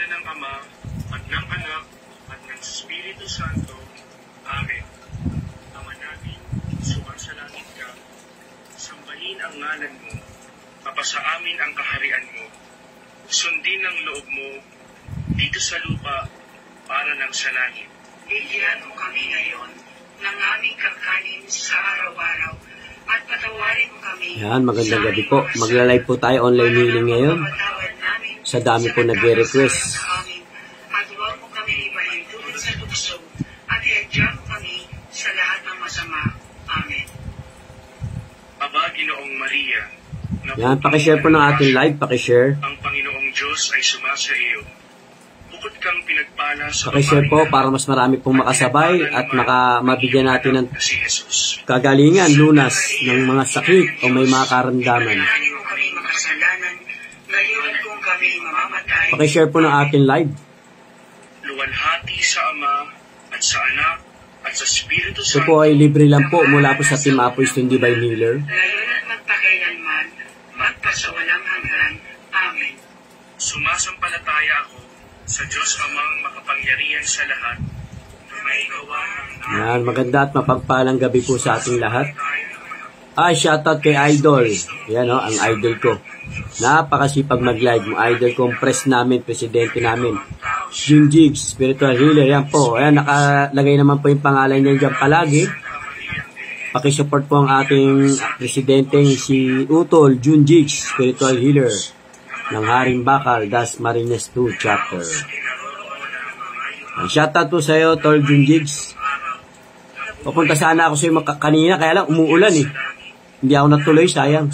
ngalan ng Ama, at ng Anak, at ng Espiritu Santo. Amen. Ama namin, sumasalangit ka. Sambahin ang ngalan mo. Mapasa amin ang kaharian mo. Sundin ang loob mo dito sa lupa para ng sa langit. Bigyan mo kami ngayon ng aming kakanin sa araw-araw at patawarin mo kami. Yan, magandang gabi po. Magla-live po tayo online healing ngayon. Sa dami po nag-request. At huwag mo kami ipaintulot sa tukso at iadya mo kami sa lahat ng masama. Amen. Aba, Ginoong Maria, Yan, pakishare po ng ating live, pakishare. ang Panginoong Diyos ay sumasa iyo. Bukod kang pinagpala sa Pakishare po para mas marami pong makasabay at mabigyan natin ng si Jesus. kagalingan, lunas ng mga sakit o may mga karamdaman. Pagpalain mo kami makasalanan, ngayon kung kami mamamatay. Pakishare po ng ating live. Luwalhati sa Ama at sa Anak at sa Espiritu Ito Santo. po ay libre lang po mula po sa Team Apoistol Divine Healer. Ngayon at magpakailanman, magpasawalang hanggan. Amen. Sumasampalataya ako sa Diyos Amang makapangyarihan sa lahat na may gawa ng Yan, maganda at mapagpalang gabi po sa ating lahat. Shoutout kay Idol. Yan o, ang idol ko. Napakasipag mag-live. Mo idol ko, ang press namin, presidente namin. June Jigs, spiritual healer. Yan po. Ayan, nakalagay naman po yung pangalan niya dyan palagi. Pakisupport po ang ating presidenteng si Utol, June Jigs, spiritual healer ng Haring Bakal, Das Marinas 2 chapter. Shoutout po sa iyo, Tol June Jigs. Papunta sana ako sa iyo kanina, kaya lang umuulan eh. Hindi ako natuloy, sayang.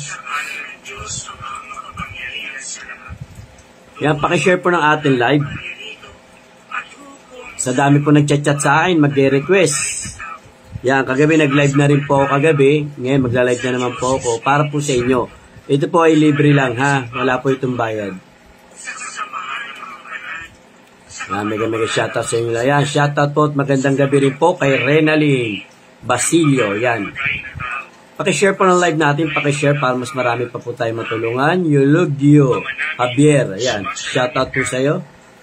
Yan, pakishare po ng ating live. Sa dami po nagchat-chat sa akin, mag-request. Yan, kagabi nag-live na rin po ako kagabi. Ngayon magla-live na naman po ako para po sa inyo. Ito po ay libre lang ha, wala po itong bayad. Yan, mega shoutout sa inyo. Yan, shoutout po at magandang gabi rin po kay Renaline Basilio. Yan. Pakishare po ng live natin, pakishare para mas marami pa po tayo matulungan. Eulogio Javier, yan, shoutout po sa iyo.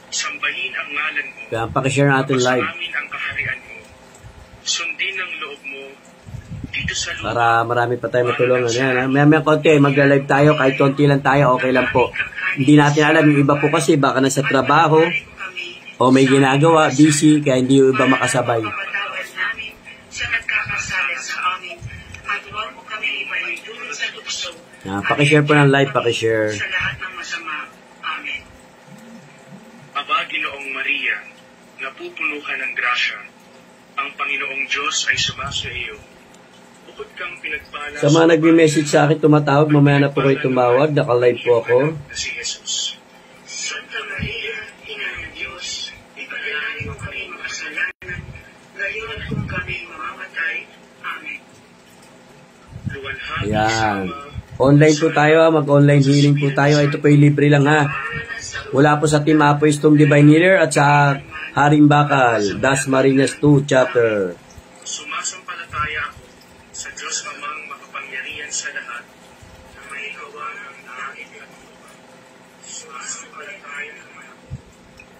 Sambahin ang ngalan mo. Yan, pakishare ng ating live. Amin ang kaharian mo. Sundin ang loob mo dito sa lupa. Para marami pa tayo matulungan. Yan, ha? May konti, magla-live tayo, kahit konti lang tayo, okay lang po. Hindi natin alam, yung iba po kasi baka nasa trabaho o may ginagawa, busy, kaya hindi yung iba makasabay. Mapatawad namin sa nagkakasala sa amin at huwag mo kami ipaintulot sa tukso. Yan, pakishare po ng live, pakishare. Sa lahat ng masama. Amen. Aba, Ginoong Maria, napupuno ka ng grasya. Ang Panginoong Diyos ay sumasa iyo. Bukod kang pinagpala Sa mga nagme-message sa akin, tumatawag, mamaya na po kayo tumawag, naka-live po ako. na si Jesus. Santa Maria, Ina ng Diyos, ipagkalangin mo kami makasalanan, ngayon kung kami mamamatay. Amen. Luwalhati sa Yan. Ama, Online po tayo, mag-online healing po tayo. Ito po yung libre lang ha. Wala po sa Team Apoistol Divine Healer at sa Haring Bakal, Das Marinas 2 chapter. sumasampalataya ako sa Diyos Amang makapangyarihan sa lahat na may gawa ng langit at lupa. Sumasampalataya naman ako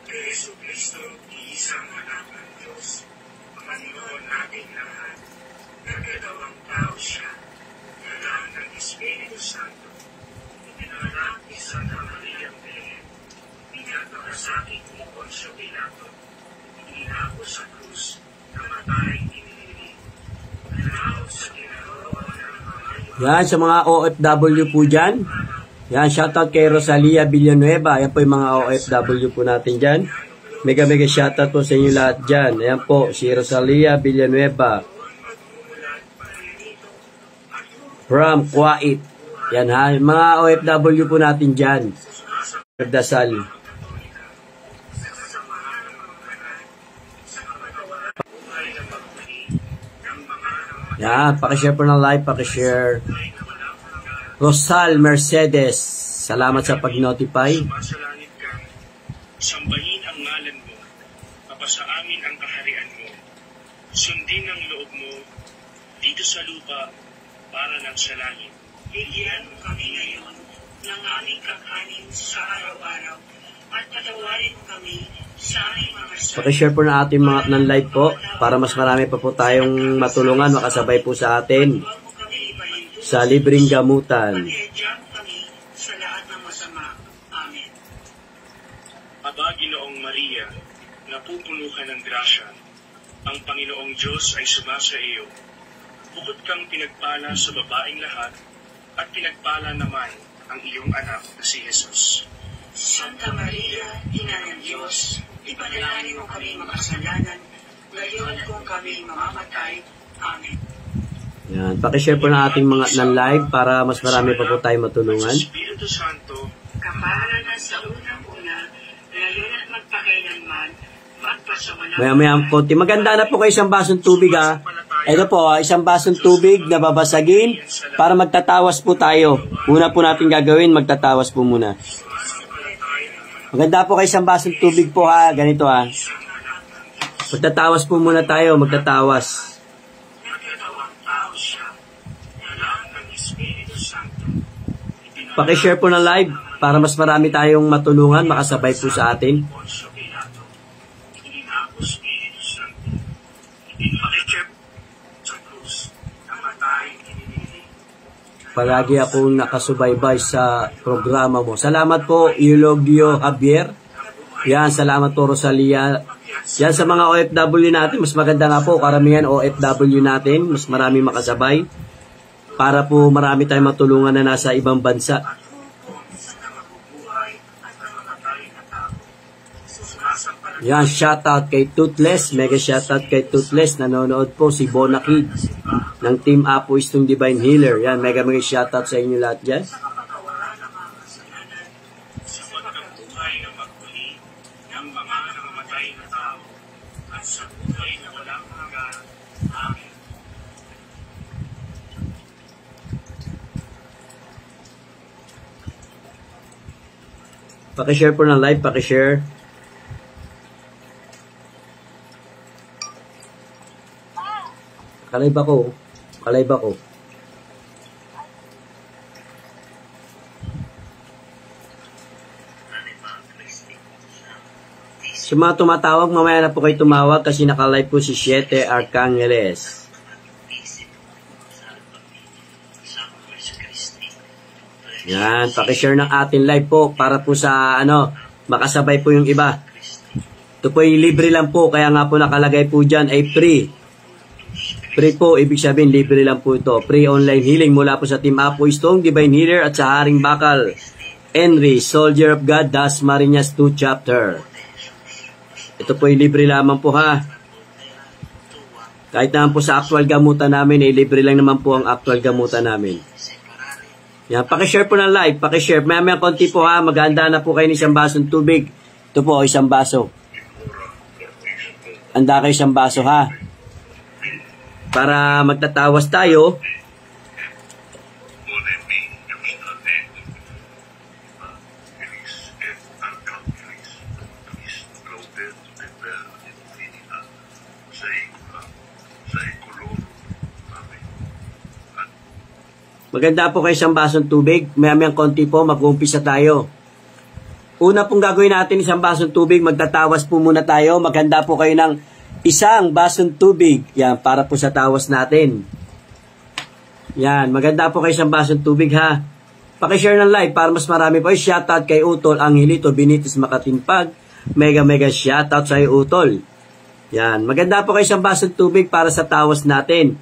kay Jesucristo, iisang anak ng Diyos, Panginoon nating lahat, nagkadawang tao siya, nalaan ng Espiritu Santo, ipinanganak ni Santa Maria Belen, pinagpakasakit ni Poncio Pilato, inako sa krus, namatay inilibing, nanaog sa kinaroonan ng mga Yan, sa mga OFW po dyan. Yan, shoutout kay Rosalia Villanueva. Yan po yung mga OFW po natin dyan. Mega shoutout po sa inyo lahat dyan. Ayan po, si Rosalia Villanueva. From Kuwait. Yan ha, mga OFW po natin dyan. Dasal. Yan, pakishare po ng live, pakishare. Rosal Mercedes, salamat sa pag-notify. Sumasalangit ka, sambahin ang ngalan mo, mapasa amin ang kaharian mo, sundin ang loob mo dito sa lupa para ng sa langit. Bigyan mo kami ngayon ng aming kakanin sa araw-araw at patawarin Ipanalangin mo kami sa aming mga kasalanan. Pakishare po na ating mga ng live po para mas marami pa po tayong matulungan, makasabay po sa atin Huwag mo kami ipahinto. sa libreng gamutan. Pag-iadyan mo kami sa lahat ng masama. Amen. Aba, Ginoong Maria, napupuno ka ng grasya. Ang Panginoong Diyos ay sumasa iyo. Bukod kang pinagpala sa babaeng lahat, at pinagpala naman ang iyong anak na si Jesus. Santa Maria, Ina ng Diyos, ipanalangin mo kami makasalanan, ngayon kung kami mamamatay. Amen. Yan, pakishare po na ating mga ng live para mas marami pa po tayo matulungan. At sa Espiritu Santo, Kapara na sa unang-una, ngayon at magpakailanman, magpasawalang Maya konti. Maganda na po kayo isang basong tubig ha. Ito po, isang basong tubig na babasagin para magtatawas po tayo. Una po natin gagawin, magtatawas po muna. Maganda po kayo isang basong tubig po ha. Ganito ha. Magtatawas po muna tayo, magtatawas. nagkatawang tao siya, nalang ng Espiritu Santo. Pakishare po ng live para mas marami tayong matulungan, makasabay po sa atin. Poncio Pilato, itinako Espiritu Santo. Ipinakikip sa krus, namatay, inilili. Palagi akong nakasubaybay sa programa mo. Salamat po, Eulogio Javier. Yan, salamat po, Rosalia. Yan sa mga OFW natin, mas maganda nga po, karamihan OFW natin, mas marami makasabay. Para po marami tayong matulungan na nasa ibang bansa. Yan, shoutout kay Toothless. Mega shoutout kay Toothless. Nanonood po si Bona Kid ng Team Apo Istong Divine Healer. Yan, mega shoutout sa inyo lahat dyan. Sa pagkabuhay na magmuli ng mga namamatay na tao at sa buhay na walang hanggan. Amen. Pakishare po ng live, pakishare. Kalive ako. Kalive ako. Sa mga tumatawag, mamaya na po kayo tumawag kasi nakalive po si Siete Arcangeles. Yan, pakishare ng ating live po para po sa makasabay po yung iba. Ito po ay libre lang po, kaya nga po nakalagay po dyan ay free. Free po, ibig sabihin libre lang po ito. Free online healing mula po sa Team Apo Istong Divine Healer at sa Haring Bakal. Henry, Soldier of God, Das Marinas 2 Chapter. Ito po ay libre lamang po ha. Kahit naman po sa actual gamutan namin, ay libre lang naman po ang actual gamutan namin. Yan, pakishare po ng live, pakishare. May konti po ha, maghanda na po kayo ng isang basong tubig. Ito po, isang baso. Handa kayo isang baso ha. Para magtatawas tayo. Maganda po kayo isang basong tubig. May konti po, mag-umpisa tayo. Una pong gagawin natin isang basong tubig, magtatawas po muna tayo. Maganda po kayo ng isang basong tubig. Yan, para po sa tawas natin. Yan, maganda po kayo isang basong tubig ha. Pakishare ng live para mas marami po. Shoutout kay Utol, Angelito, Benites, Makatinpag. Mega shoutout sa iyo, Utol. Yan, maganda po kayo isang basong tubig para sa tawas natin.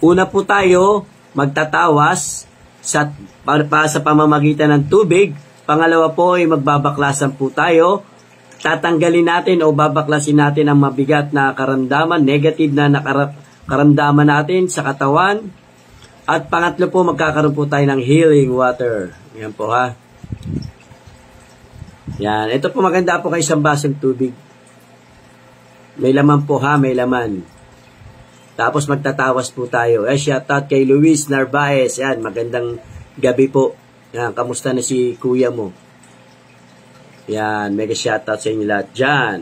Una po tayo, magtatawas para sa pamamagitan ng tubig. Pangalawa po ay magbabaklasan po tayo. Tatanggalin natin o babaklasin natin ang mabigat na karamdaman, negative na karamdaman natin sa katawan. At pangatlo po, magkakaroon po tayo ng healing water. Yan po ha. Yan. Ito po maganda po kayo isang basong tubig. May laman po ha, may laman. Tapos magtatawas po tayo. Shoutout kay Luis Narvaez. Yan, magandang gabi po. Yan, kamusta na si kuya mo? Yan, mega shoutout sa inyo lahat dyan.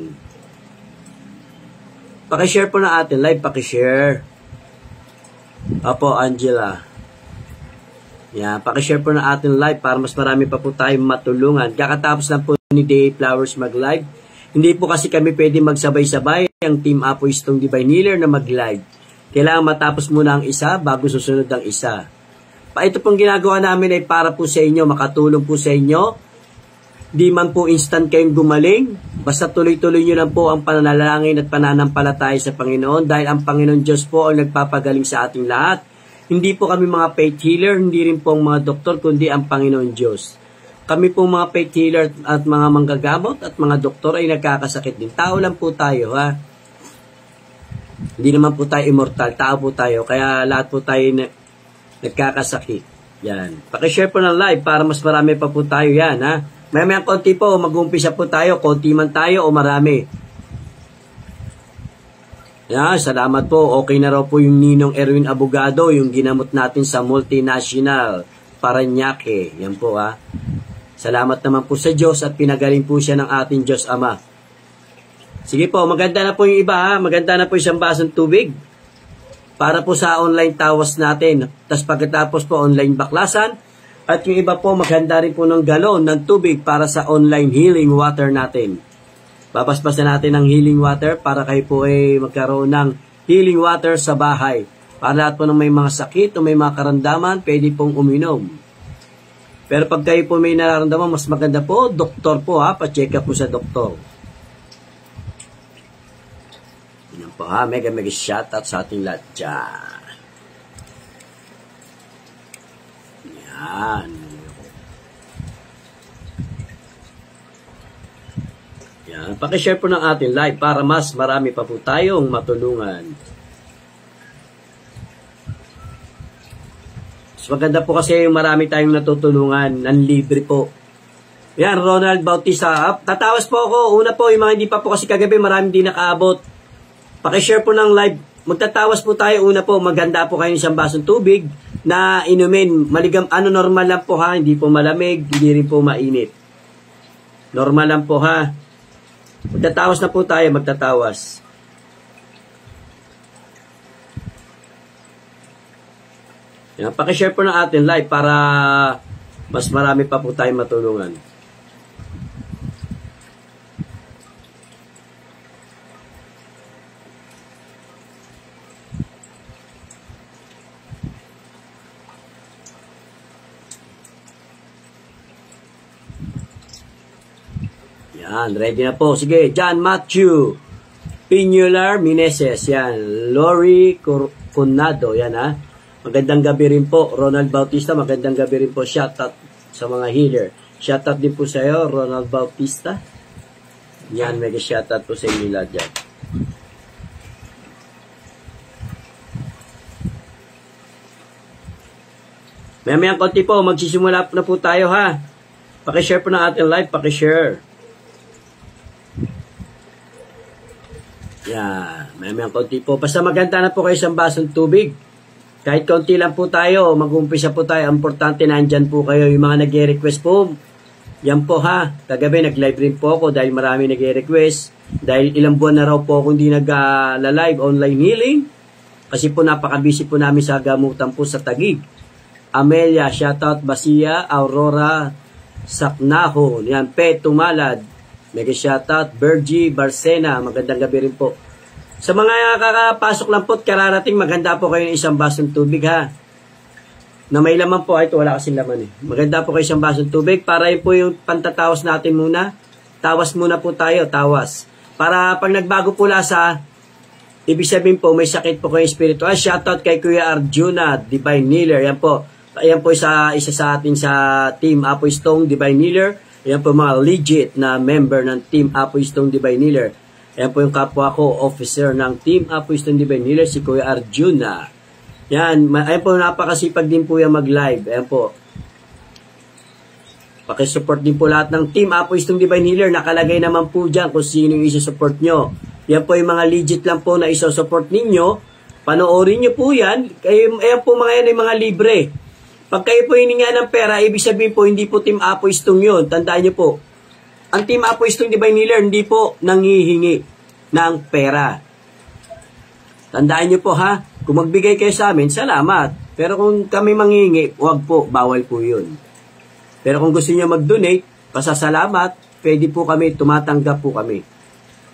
Pakishare po na atin live, pakishare. Apo, Angela. Yan, pakishare po na atin live para mas marami pa po tayong matulungan. Kakatapos lang po ni D.A. Flowers mag-live. Hindi po kasi kami pwede magsabay-sabay ang Team Apo Istong Divine Healer na mag-live. Kailangan matapos muna ang isa bago susunod ang isa. Ito pong ginagawa namin ay para po sa inyo, makatulong po sa inyo. Di man po instant kayong gumaling, basta tuloy-tuloy nyo lang po ang pananalangin at pananampalataya sa Panginoon dahil ang Panginoon Diyos po ang nagpapagaling sa ating lahat. Hindi po kami mga faith healer, hindi rin po ang mga doktor, kundi ang Panginoon Diyos. Kami po mga faith healer at mga manggagamot at mga doktor ay nagkakasakit din. Tao lang po tayo, ha? Hindi naman po tayo immortal, tao po tayo, kaya lahat po tayo nagkakasakit. Yan. Pakishare po ng live para mas marami pa po tayo yan, ha? May konti po, mag-umpisa po tayo, konti man tayo o marami. Yan, salamat po. Okay na raw po yung Ninong Erwin Abogado, yung ginamot natin sa multinational Paranaque. Yan po, ha. Salamat naman po sa Diyos at pinagaling po siya ng ating Diyos Ama. Sige po, maganda na po yung iba, ha. Maganda na po isang basong tubig para po sa online tawas natin. Tapos pagkatapos po online baklasan. At yung iba po, maganda rin po ng galon ng tubig para sa online healing water natin. Papaspasan natin ang healing water para kayo po ay magkaroon ng healing water sa bahay. Para lahat po ng may mga sakit o may mga karamdaman, pwede pong uminom. Pero pag kayo po may nararamdaman, mas maganda po, doktor po, ha, pa-check up po sa doktor. Yan po, ha, mega shoutout sa ating lahat dyan. Yan. Yan. Pakishare po ng ating live para mas marami pa po tayong matulungan. Mas maganda po kasi marami tayong natutulungan ng libre po. Yan, Ronald Bautista. Tatawas po ako. Una po, yung mga hindi pa po kasi kagabi, marami din nakaabot. Pakishare po ng live. Magtatawas po tayo. Una po, maganda po kayo isang basong tubig na inumin. Maligam, normal lang po, ha. Hindi po malamig, hindi rin po mainit. Normal lang po, ha. Magtatawas na po tayo, magtatawas. Yan, pakishare po ng ating live para mas marami pa po tayong matulungan. Yan, ready na po. Sige, John Matthew Pinular Mineses. Yan, Lori Conado. Yan, ha. Magandang gabi rin po. Ronald Bautista, magandang gabi rin po. Shoutout sa mga healer. Shoutout din po sa iyo, Ronald Bautista. Yan, mega shoutout po sa inyo lahat dyan. Mamayang konti po, magsisimula na po tayo, ha. Pakishare po ng ating live, pakishare. Yan, mamayang konti po. Basta maganda na po kayo isang basong tubig. Kahit konti lang po tayo, mag-umpisa po tayo. Ang importante, nandyan po kayo. Yung mga nag-request po, yan po, ha. Kagabi, nag-live rin po ako dahil marami nag-request. Dahil ilang buwan na raw po ako hindi nag-live online healing. Kasi po napaka-busy po namin sa gamutan po sa Taguig. Amelia, shoutout, Basia, Aurora, Saknaho, yan, Tumalad. Mega shoutout, Bergie Barcena, magandang gabi rin po. Sa mga kakapasok lang po, kararating, maganda po kayo ng isang basong tubig, ha. Na may laman po, ito wala kasing laman, eh. Maganda po kayo isang basong tubig, para yun po yung pantatawas natin muna. Tawas muna po tayo, tawas. Para pag nagbago po lasa, ibig sabihin po, may sakit po kayo spiritual. Shoutout kay Kuya Arjuna, Divine Healer, yan po. Ayan po isa sa atin sa Team Apo Istong Divine Healer. Ayan po mga legit na member ng Team Apo Istong Divine Healer. Ayan po yung kapwa ko, officer ng Team Apo Istong Divine Healer, si Kuya Arjuna. Yan, ayan po, napakasipag din po yung mag-live. Ayan po. Pakisupport din po lahat ng Team Apo Istong Divine Healer. Nakalagay naman po dyan kung sino yung isusupport nyo. Yan po yung mga legit lang po na isusupport ninyo. Panoorin nyo po yan. Ayan po mga yan ay mga libre. Pag kayo po hininga ng pera, ibig sabihin po, hindi po Team Apo Istong yun. Tandaan nyo po. Ang Team Apo Istong Divine Healer, hindi po nanghihingi ng pera. Tandaan nyo po, ha. Kung magbigay kayo sa amin, salamat. Pero kung kami manghihingi, huwag po, bawal po yun. Pero kung gusto nyo mag-donate, pasasalamat. pwede po kami, tumatanggap po kami.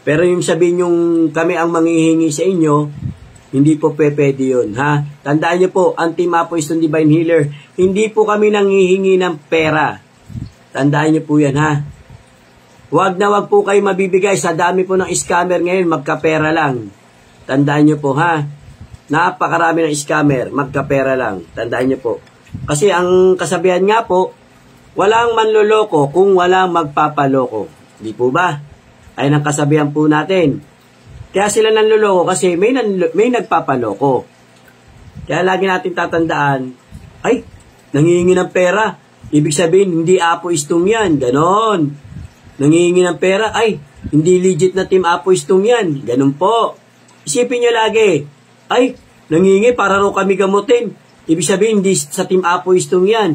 Pero yung sabihin yung kami ang manghihingi sa inyo, hindi po pwede yun, ha? Tandaan niyo po, ang Team Apo Stone Divine Healer, hindi po kami nanghihingi ng pera. Tandaan niyo po yan, ha? Wag na wag po kayo mabibigay sa dami po ng scammer ngayon, magkapera lang. Tandaan niyo po, ha? Napakarami ng scammer, magkapera lang. Tandaan niyo po. Kasi ang kasabihan nga po, walang manloloko kung walang magpapaloko. Di po ba? Ayun ang kasabihan po natin. Kaya sila nanloloko kasi may nagpapaloko. Kaya lagi natin tatandaan, ay, nangihingi ng pera. Ibig sabihin, hindi Apo Stone yan. Ganon. Nangihingi ng pera, ay, hindi legit na Team Apo Stone yan. Ganon po. Isipin nyo lagi, ay, nangihingi para raw kami gamutin. Ibig sabihin, hindi sa Team Apo Stone yan.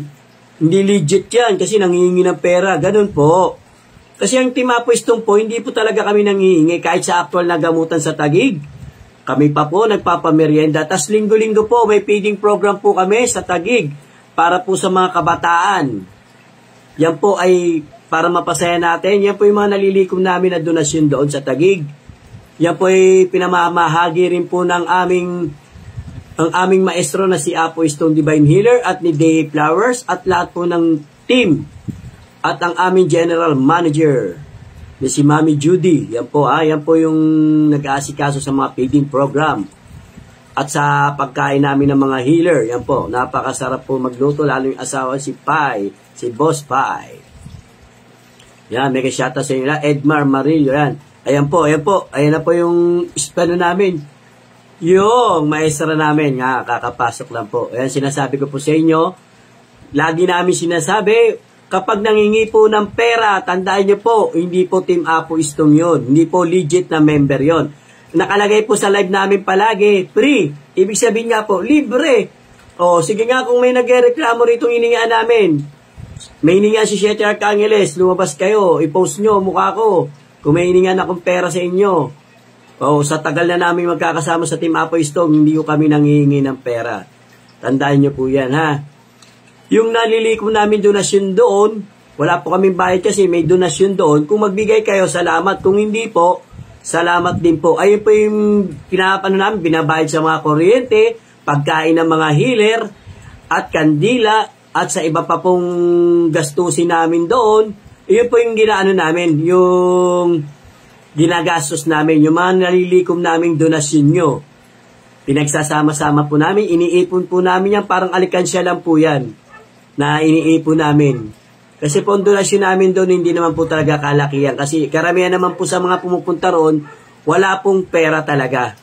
Hindi legit yan kasi nangihingi ng pera. Ganon po. Kasi ang Team Apo Stone po, hindi po talaga kami nangihingi kahit sa actual na gamutan sa Taguig. Kami pa po nagpapamerienda. Tas linggo-linggo po, may feeding program po kami sa Taguig para po sa mga kabataan. Yan po ay para mapasaya natin. Yan po yung mga nalilikom namin na donasyon doon sa Taguig. Yan po ay pinamamahagi rin po ng ang aming maestro na si Apo Stone Divine Healer at ni Day Flowers at lahat po ng team. At ang aming general manager na si Mami Judy. Yan po, yan po yung nag-aasikaso sa mga feeding program. At sa pagkain namin ng mga healer. Yan po, napakasarap po magluto. Lalo yung asawa si Pai, si Boss Pai. Yan, mega shoutout sa inyo. Edmar Marillo, yan. Ayan po. Ayan na po yung spano namin. Yung maestra namin, nga, kakapasok lang po. Ayan, sinasabi ko po sa inyo. Lagi namin sinasabi, kapag nangingi po ng pera, tandaan nyo po, hindi po Team Apo Stone yun. Hindi po legit na member yon. Nakalagay po sa live namin palagi, free. Ibig sabihin nga po, libre. O, sige nga kung may nagreklamo rito hiningaan namin. May hiningaan si Siete Archangeles, lumabas kayo, i-post nyo mukha ko. Kung may hiningaan akong pera sa inyo. O, sa tagal na namin magkakasama sa Team Apo Stone, hindi ko kami nanghihingi ng pera. Tandaan nyo po yan, ha? Yung nalilikom namin donasyon doon, wala po kaming bayad kasi may donasyon doon. Kung magbigay kayo, salamat. Kung hindi po, salamat din po. Ayun po yung namin, binabayad sa mga kuryente, pagkain ng mga healer, at kandila, at sa iba pa pong gastusin namin doon. Ayun po yung namin, yung ginagastos namin, yung mga nalilikom naming donasyon nyo. Pinagsasama-sama po namin, iniipon po namin yan, parang alikansya lang po yan. Na iniipon namin. Kasi po ang donasyon namin doon, hindi naman po talaga kalakihan. Kasi karamihan naman po sa mga pumupunta roon, wala pong pera talaga.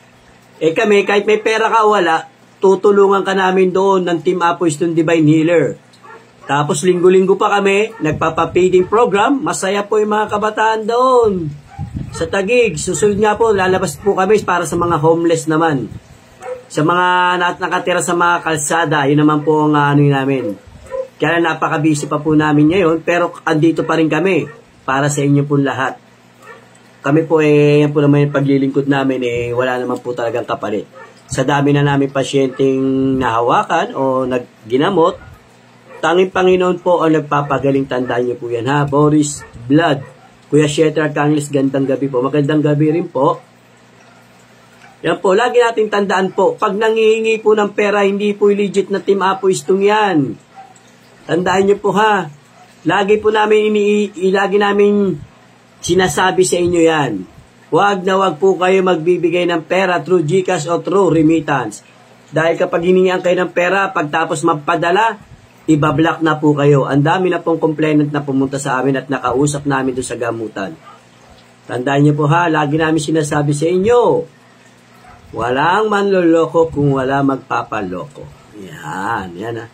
Eh kami, kahit may pera ka wala, tutulungan ka namin doon ng Team Apo Stone Divine Healer. Tapos linggo-linggo pa kami, nagpapa-feeding program, masaya po yung mga kabataan doon. Sa Taguig, susunod nga po, lalabas po kami para sa mga homeless naman. Sa mga nakatira sa mga kalsada, yun naman po ang namin. Kaya napaka-busy pa po namin ngayon, pero andito pa rin kami para sa inyo po lahat. Kami po yan po naman yung paglilingkod namin, wala naman po talagang kapalit. Sa dami na namin pasyenteng nahawakan o nagginamot, tanging Panginoon po ang nagpapagaling, tandaan niyo po yan, ha? Boris Blood, Kuya Siete Archangeles, gandang gabi po. Magandang gabi rin po. Yan po, lagi nating tandaan po, pag nangihingi po ng pera, hindi po legit na Team Apo Stone yan. Tandaan niyo po, ha. Lagi po namin lagi namin sinasabi sa inyo yan. Huwag na huwag po kayo magbibigay ng pera through GCash o through remittance. Dahil kapag hiningihan kayo ng pera, pagtapos magpadala, ibablock na po kayo. Ang dami na pong complainant na pumunta sa amin at nakausap namin doon sa gamutan. Tandaan niyo po, ha. Lagi namin sinasabi sa inyo, walang manloloko kung wala magpapaloko. Yan, ha.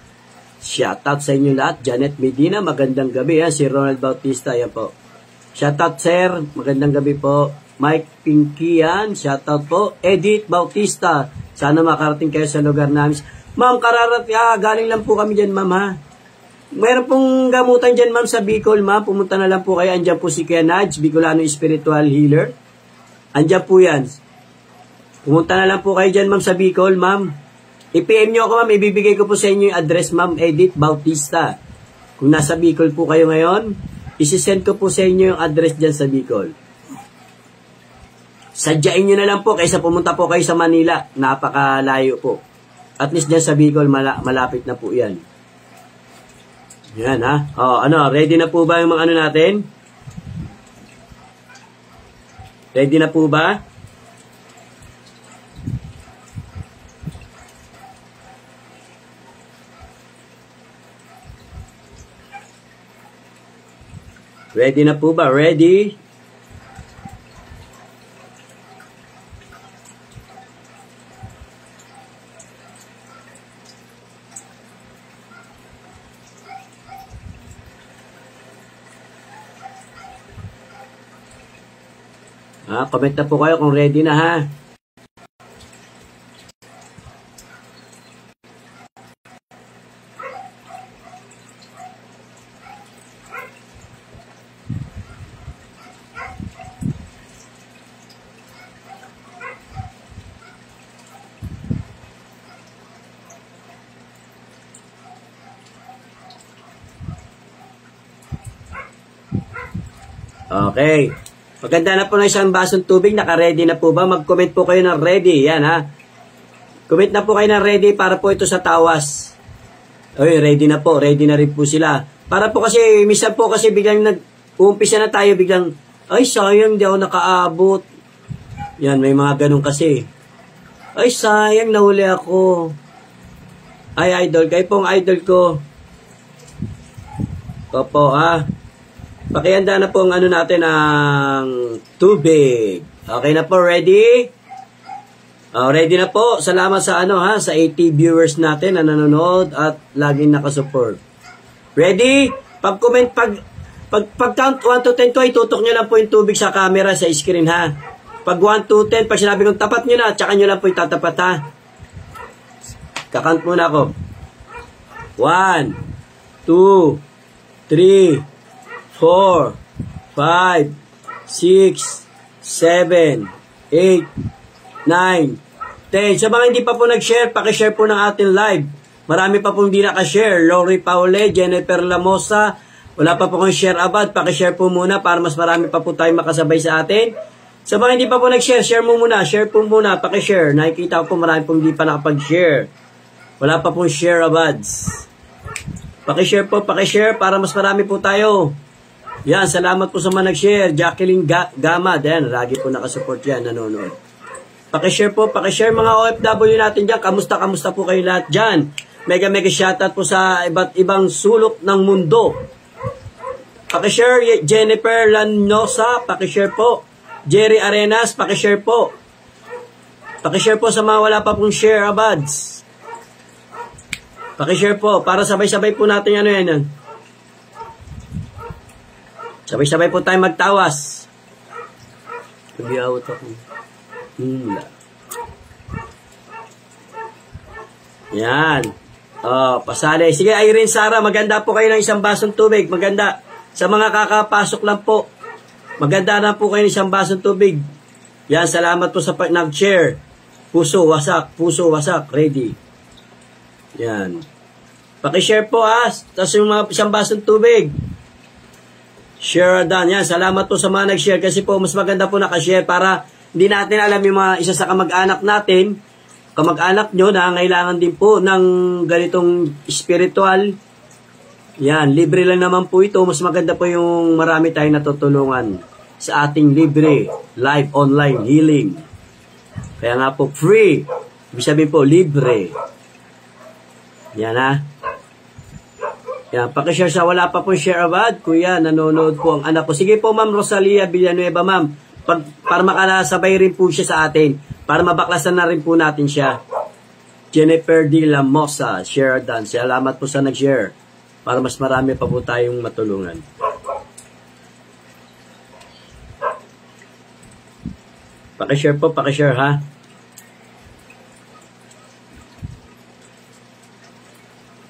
Shoutout sa inyo lahat. Janet Medina, magandang gabi. Si Ronald Bautista, yan po. Shoutout, sir. Magandang gabi po. Mike Pinkian, shoutout po. Edith Bautista, sana makarating kayo sa lugar namin. Ma'am, galing lang po kami dyan, ma'am, ha. Mayroon pong gamutan dyan, ma'am, sa Bicol, ma'am. Pumunta na lang po kayo. Andyan po si Kuya Nudge, Bicolano Spiritual Healer. Andyan po yan. Pumunta na lang po kayo dyan, ma'am, sa Bicol, ma'am. I-PM nyo ako, ma'am. Ibibigay ko po sa inyo yung address, ma'am Edith Bautista. Kung nasa Bicol po kayo ngayon, Isisend ko po sa inyo yung address dyan sa Bicol. Sadyain nyo na lang po kaysa pumunta po kayo sa Manila. Napakalayo po. At least dyan sa Bicol, malapit na po yan. Yan ha. O, ready na po ba yung mga natin? Ready na po ba? Ready na po ba? Ready? Comment na po kayo kung ready na ha. Okay. Maganda na po ng isang basong tubig. Naka-ready na po ba? Mag-comment po kayo ng ready. Yan ha. Comment na po kayo ng ready para po ito sa tawas. Oy, ready na po. Ready na rin po sila. Para po kasi, minsan po kasi biglang umpisa na tayo biglang, ay sayang di ako nakaabot. Yan, may mga ganun kasi. Ay sayang, nahuli ako. Ay idol, kayo pong idol ko. Opo ha. Pakihanda na po ang natin ang tubig. Okay na po, ready? Ready na po. Salamat sa sa 80 viewers natin na nanonood at laging nakasupport. Ready? Pag-comment, pag count 1 to 10 ko, itutok nyo lang po yung tubig sa camera, sa screen ha. Pag 1 to 10, pag sinabi kong tapat nyo na, tsaka nyo lang po yung tatapat ha. Kakount muna ako. 1, 2, 3, 4, 5, 6, 7, 8, 9, 10. Sa mga hindi pa po nag-share, pakishare po ng ating live. Marami pa pong hindi naka-share. Lori Paule, Jennifer Lamosa, wala pa po kong share abad. Pakishare po muna para mas marami pa po tayo makasabay sa atin. Sa mga hindi pa po nag-share, share mo muna. Share po muna, pakishare. Nakikita ko po marami pong hindi pa nakapag-share. Wala pa pong share abads. Pakishare po, pakishare para mas marami po tayo. Yan, salamat po sa mga nag-share. Jacqueline Gamad, yan, lagi po nakasupport yan, nanonood. Pakishare po, pakishare mga OFW natin dyan. Kamusta po kayo lahat dyan? Mega shoutout po sa iba't ibang sulok ng mundo. Pakishare Jennifer Lanosa, pakishare po. Jerry Arenas, pakishare po. Pakishare po sa mga wala pa pong share abads. Pakishare po, para sabay-sabay po natin yan. Sabay-sabay po tayo magtawas. Kabiyawot ako. Yan. Pasali. Sige, Irene Sara, maganda po kayo ng isang basong tubig. Maganda. Sa mga kakapasok lang po, maganda na po kayo ng isang basong tubig. Yan, salamat po sa nag-share. Puso, wasak, ready. Yan. Pakishare po tapos yung mga isang basong tubig. Share done. Yan, salamat po sa mga nag-share kasi po mas maganda po nakashare para hindi natin alam yung mga isa sa kamag-anak natin, kamag-anak nyo na ngailangan din po ng ganitong spiritual. Yan, libre lang naman po ito. Mas maganda po yung marami tayong natutulungan sa ating libre, live online healing. Kaya nga po, free. Ibig sabihin po, libre. Yan ha. Yan, pakishare sa wala pa po share abad. Kuya, nanonood po ang anak ko. Sige po, Ma'am Rosalia Villanueva, ma'am. Para makalasabay rin po siya sa atin. Para mabaklasan na rin po natin siya. Jennifer D. Lamosa, share done. Salamat po sa nag-share. Para mas marami pa po tayong matulungan. Pakishare po, pakishare ha.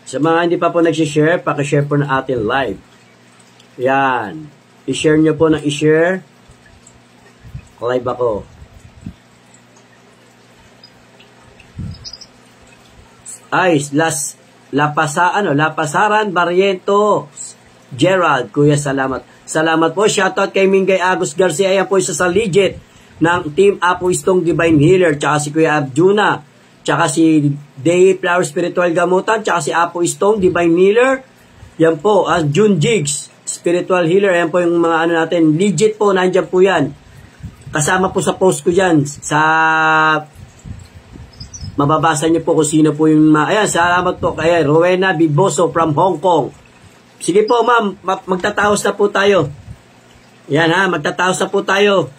Sa mga hindi pa po nag-share, pakishare po ng ating live. Yan. I-share nyo po ng i-share. Live ako. Ay, Lapasaran, Barrientos. Gerald, Kuya, salamat. Salamat po. Shoutout kay Mingay Agus Garcia. Ayan po isa sa legit ng Team Apo Istong Divine Healer. Tsaka si Kuya Abjuna. Tsaka si Day Flower Spiritual Gamutan. Tsaka si Apo Istong Divine Healer. Yan po. June Jigs Spiritual Healer. Ayan po yung mga ano natin. Legit po. Nandyan po yan. Kasama po sa post ko dyan. Sa mababasa niyo po kung sino po yung ayan, salamat po kay Rowena Biboso from Hong Kong. Sige po ma'am, magtataos na po tayo. Yan ha, magtataos na po tayo.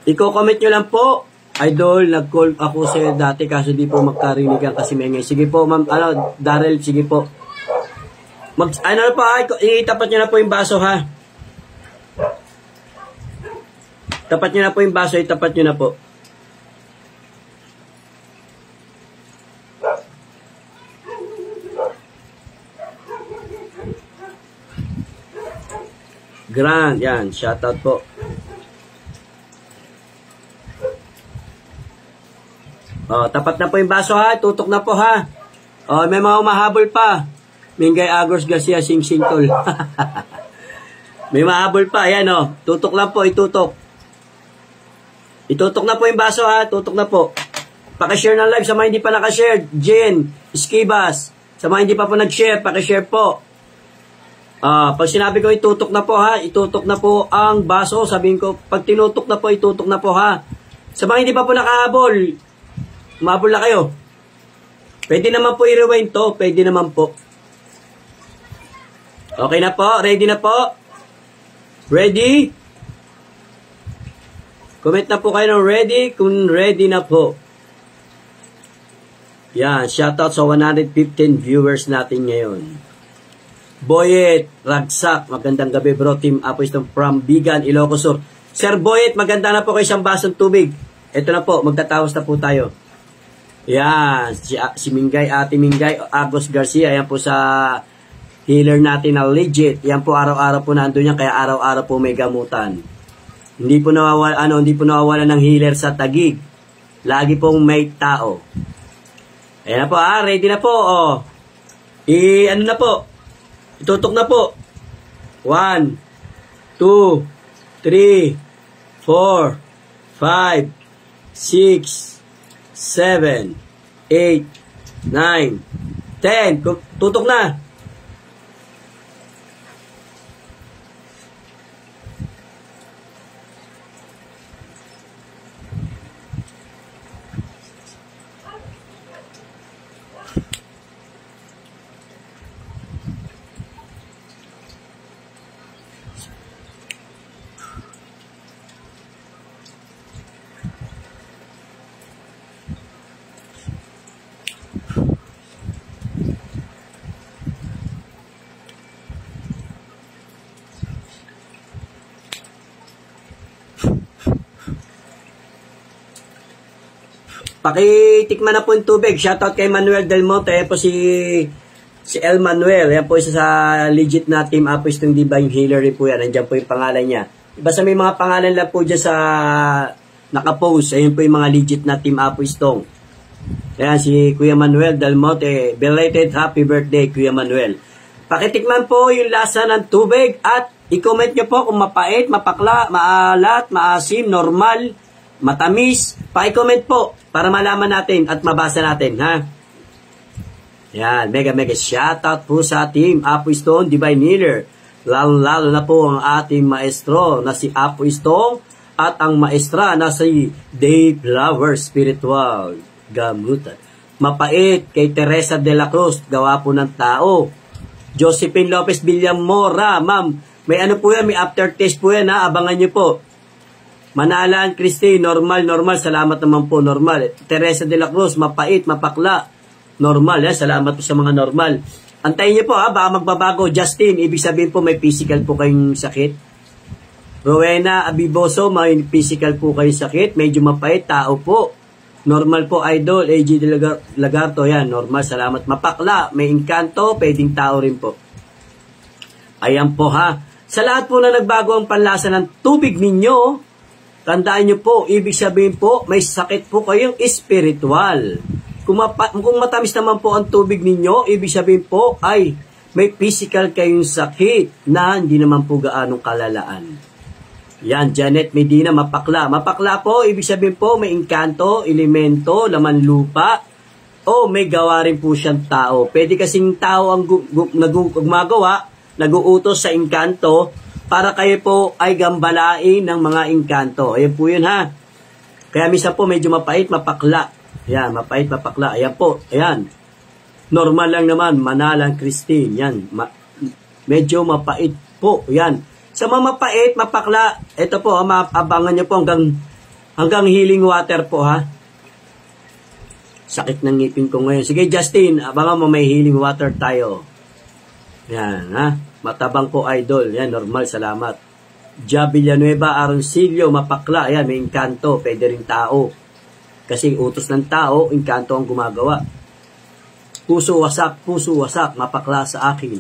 Iko-comment nyo lang po. Idol, nag-call ako sa'yo dati kaso di po magkarinigan kasi may ngay. Sige po ma'am, Daryl, sige po. Ano po ha, itapat nyo na po yung baso ha. Tapat nyo na po yung baso, itapat nyo na po. Grand, yan, shoutout po. Tapat na po yung baso ha, tutok na po ha. May mga umahabol pa. Mingay Agos Garcia, sing-sing tol. May mahabol pa, yan tutok lang po, itutok. Itutok na po yung baso ha, tutok na po. Pakishare ng live sa mga hindi pa nakashare. Jen, Skibas, sa mga hindi pa po nag-share, pakishare po. Pag sinabi ko itutok na po ha, itutok na po ang baso, sabihin ko, pag tinutok na po, itutok na po ha. Sa mga hindi pa po nakahabol, mahabol na kayo. Pwede naman po i-rewind to, pwede naman po. Okay na po, ready na po? Ready? Comment na po kayo ng ready, kung ready na po. Yan, shoutout sa 115 viewers natin ngayon. Boyet, Ragsak, magandang gabi bro, Team Apo Istong from Bigan, Ilocos Sur. Sir Boyet, maganda na po kayo isang basong tubig. Ito na po, magtatawas na po tayo. Yan, si Mingay, Ate Mingay, Agos Garcia, yan po sa healer natin na legit. Yan po araw-araw po nandun yan, kaya araw-araw po may gamutan. Hindi po nawawala ng healer sa Taguig. Lagi pong may tao. Ayan na po, ready na po, ano na po? Itutok na po. 1, 2, 3, 4, 5, 6, 7, 8, 9, 10. Tutok na. Pakitikman na po yung tubig. Shoutout kay Manuel Del Monte. Ayan po si El Manuel. Ayan po isa sa legit na Team Apo Istong Divine Healer po yan. Nandiyan po yung pangalan niya. Basta may mga pangalan lang po dyan sa nakapost. Ayan po yung mga legit na Team Apo Istong. Ayan si Kuya Manuel Del Monte. Belated happy birthday Kuya Manuel. Pakitikman po yung lasa ng tubig at i-comment nyo po kung mapait, mapakla, maalat, maasim, normal, matamis. Pa-comment po para malaman natin at mabasa natin, ha? Yan, mega shoutout po sa Team Apo Istong Divine Healer. Lalo na po ang ating maestro na si Apo Istong at ang maestra na si Day Flower Spiritual Gamutan. Mapait kay Teresa de la Cruz, gawa po ng tao. Josephine Lopez Villamora, ma'am, may ano po yan, may aftertaste po yan, ha? Abangan nyo po. Manalan, Christy, normal, salamat naman po, normal. Teresa de la Cruz, mapait, mapakla, normal, salamat po sa mga normal. Antayin niyo po baka magbabago. Justin, ibig sabihin po may physical po kayong sakit. Rowena Abiboso, may physical po kayong sakit, medyo mapait, tao po. Normal po, idol, AG de Lagarto, yan, normal, salamat. Mapakla, may engkanto, pwedeng tao rin po. Ayan po sa lahat po na nagbago ang panlasa ng tubig ninyo, tandaan nyo po, ibig sabihin po, may sakit po kayong spiritual. Kung matamis naman po ang tubig ninyo, ibig sabihin po ay may physical kayong sakit na hindi naman po gaanong kalalaan. Yan, Janet Medina, mapakla. Mapakla po, ibig sabihin po, may engkanto, elemento, laman lupa, o may gawa rin po siyang tao. Pwede kasing tao ang gumagawa, nag-uutos sa engkanto, para kayo po ay gambalain ng mga engkanto. Ayan po yun ha. Kaya misa po medyo mapait, mapakla. Ayan, mapait, mapakla. Ayan po, ayan. Normal lang naman, Manalang Christine. Yan, medyo mapait po. Yan. Sa mga mapait, mapakla, ito po, abangan nyo po hanggang healing water po ha. Sakit ng ngipin ko ngayon. Sige Justin, abangan mo may healing water tayo. Yan ha. Matabang po idol. Yan, normal, salamat. Ja Villanueva, Aroncillo, mapakla. Yan, may engkanto, pwede rin tao. Kasi utos ng tao, engkanto ang gumagawa. Puso wasak, mapakla sa akin.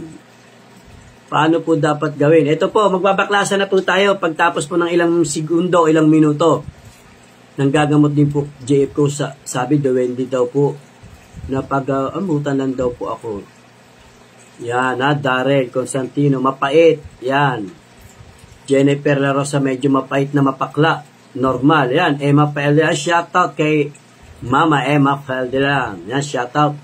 Paano po dapat gawin? Ito po, magbabaklasa na po tayo pagtapos po ng ilang segundo, ilang minuto. Nang gagamot din po, JF ko, sabi, Wendy daw po, napag-amutan lang daw po ako. Yan, Darrell Constantino, mapait. Yan. Jennifer La Rosa, medyo mapait na mapakla. Normal. Yan, Emma Peldelan, shoutout kay Mama Emma Peldelan. Yan, shoutout.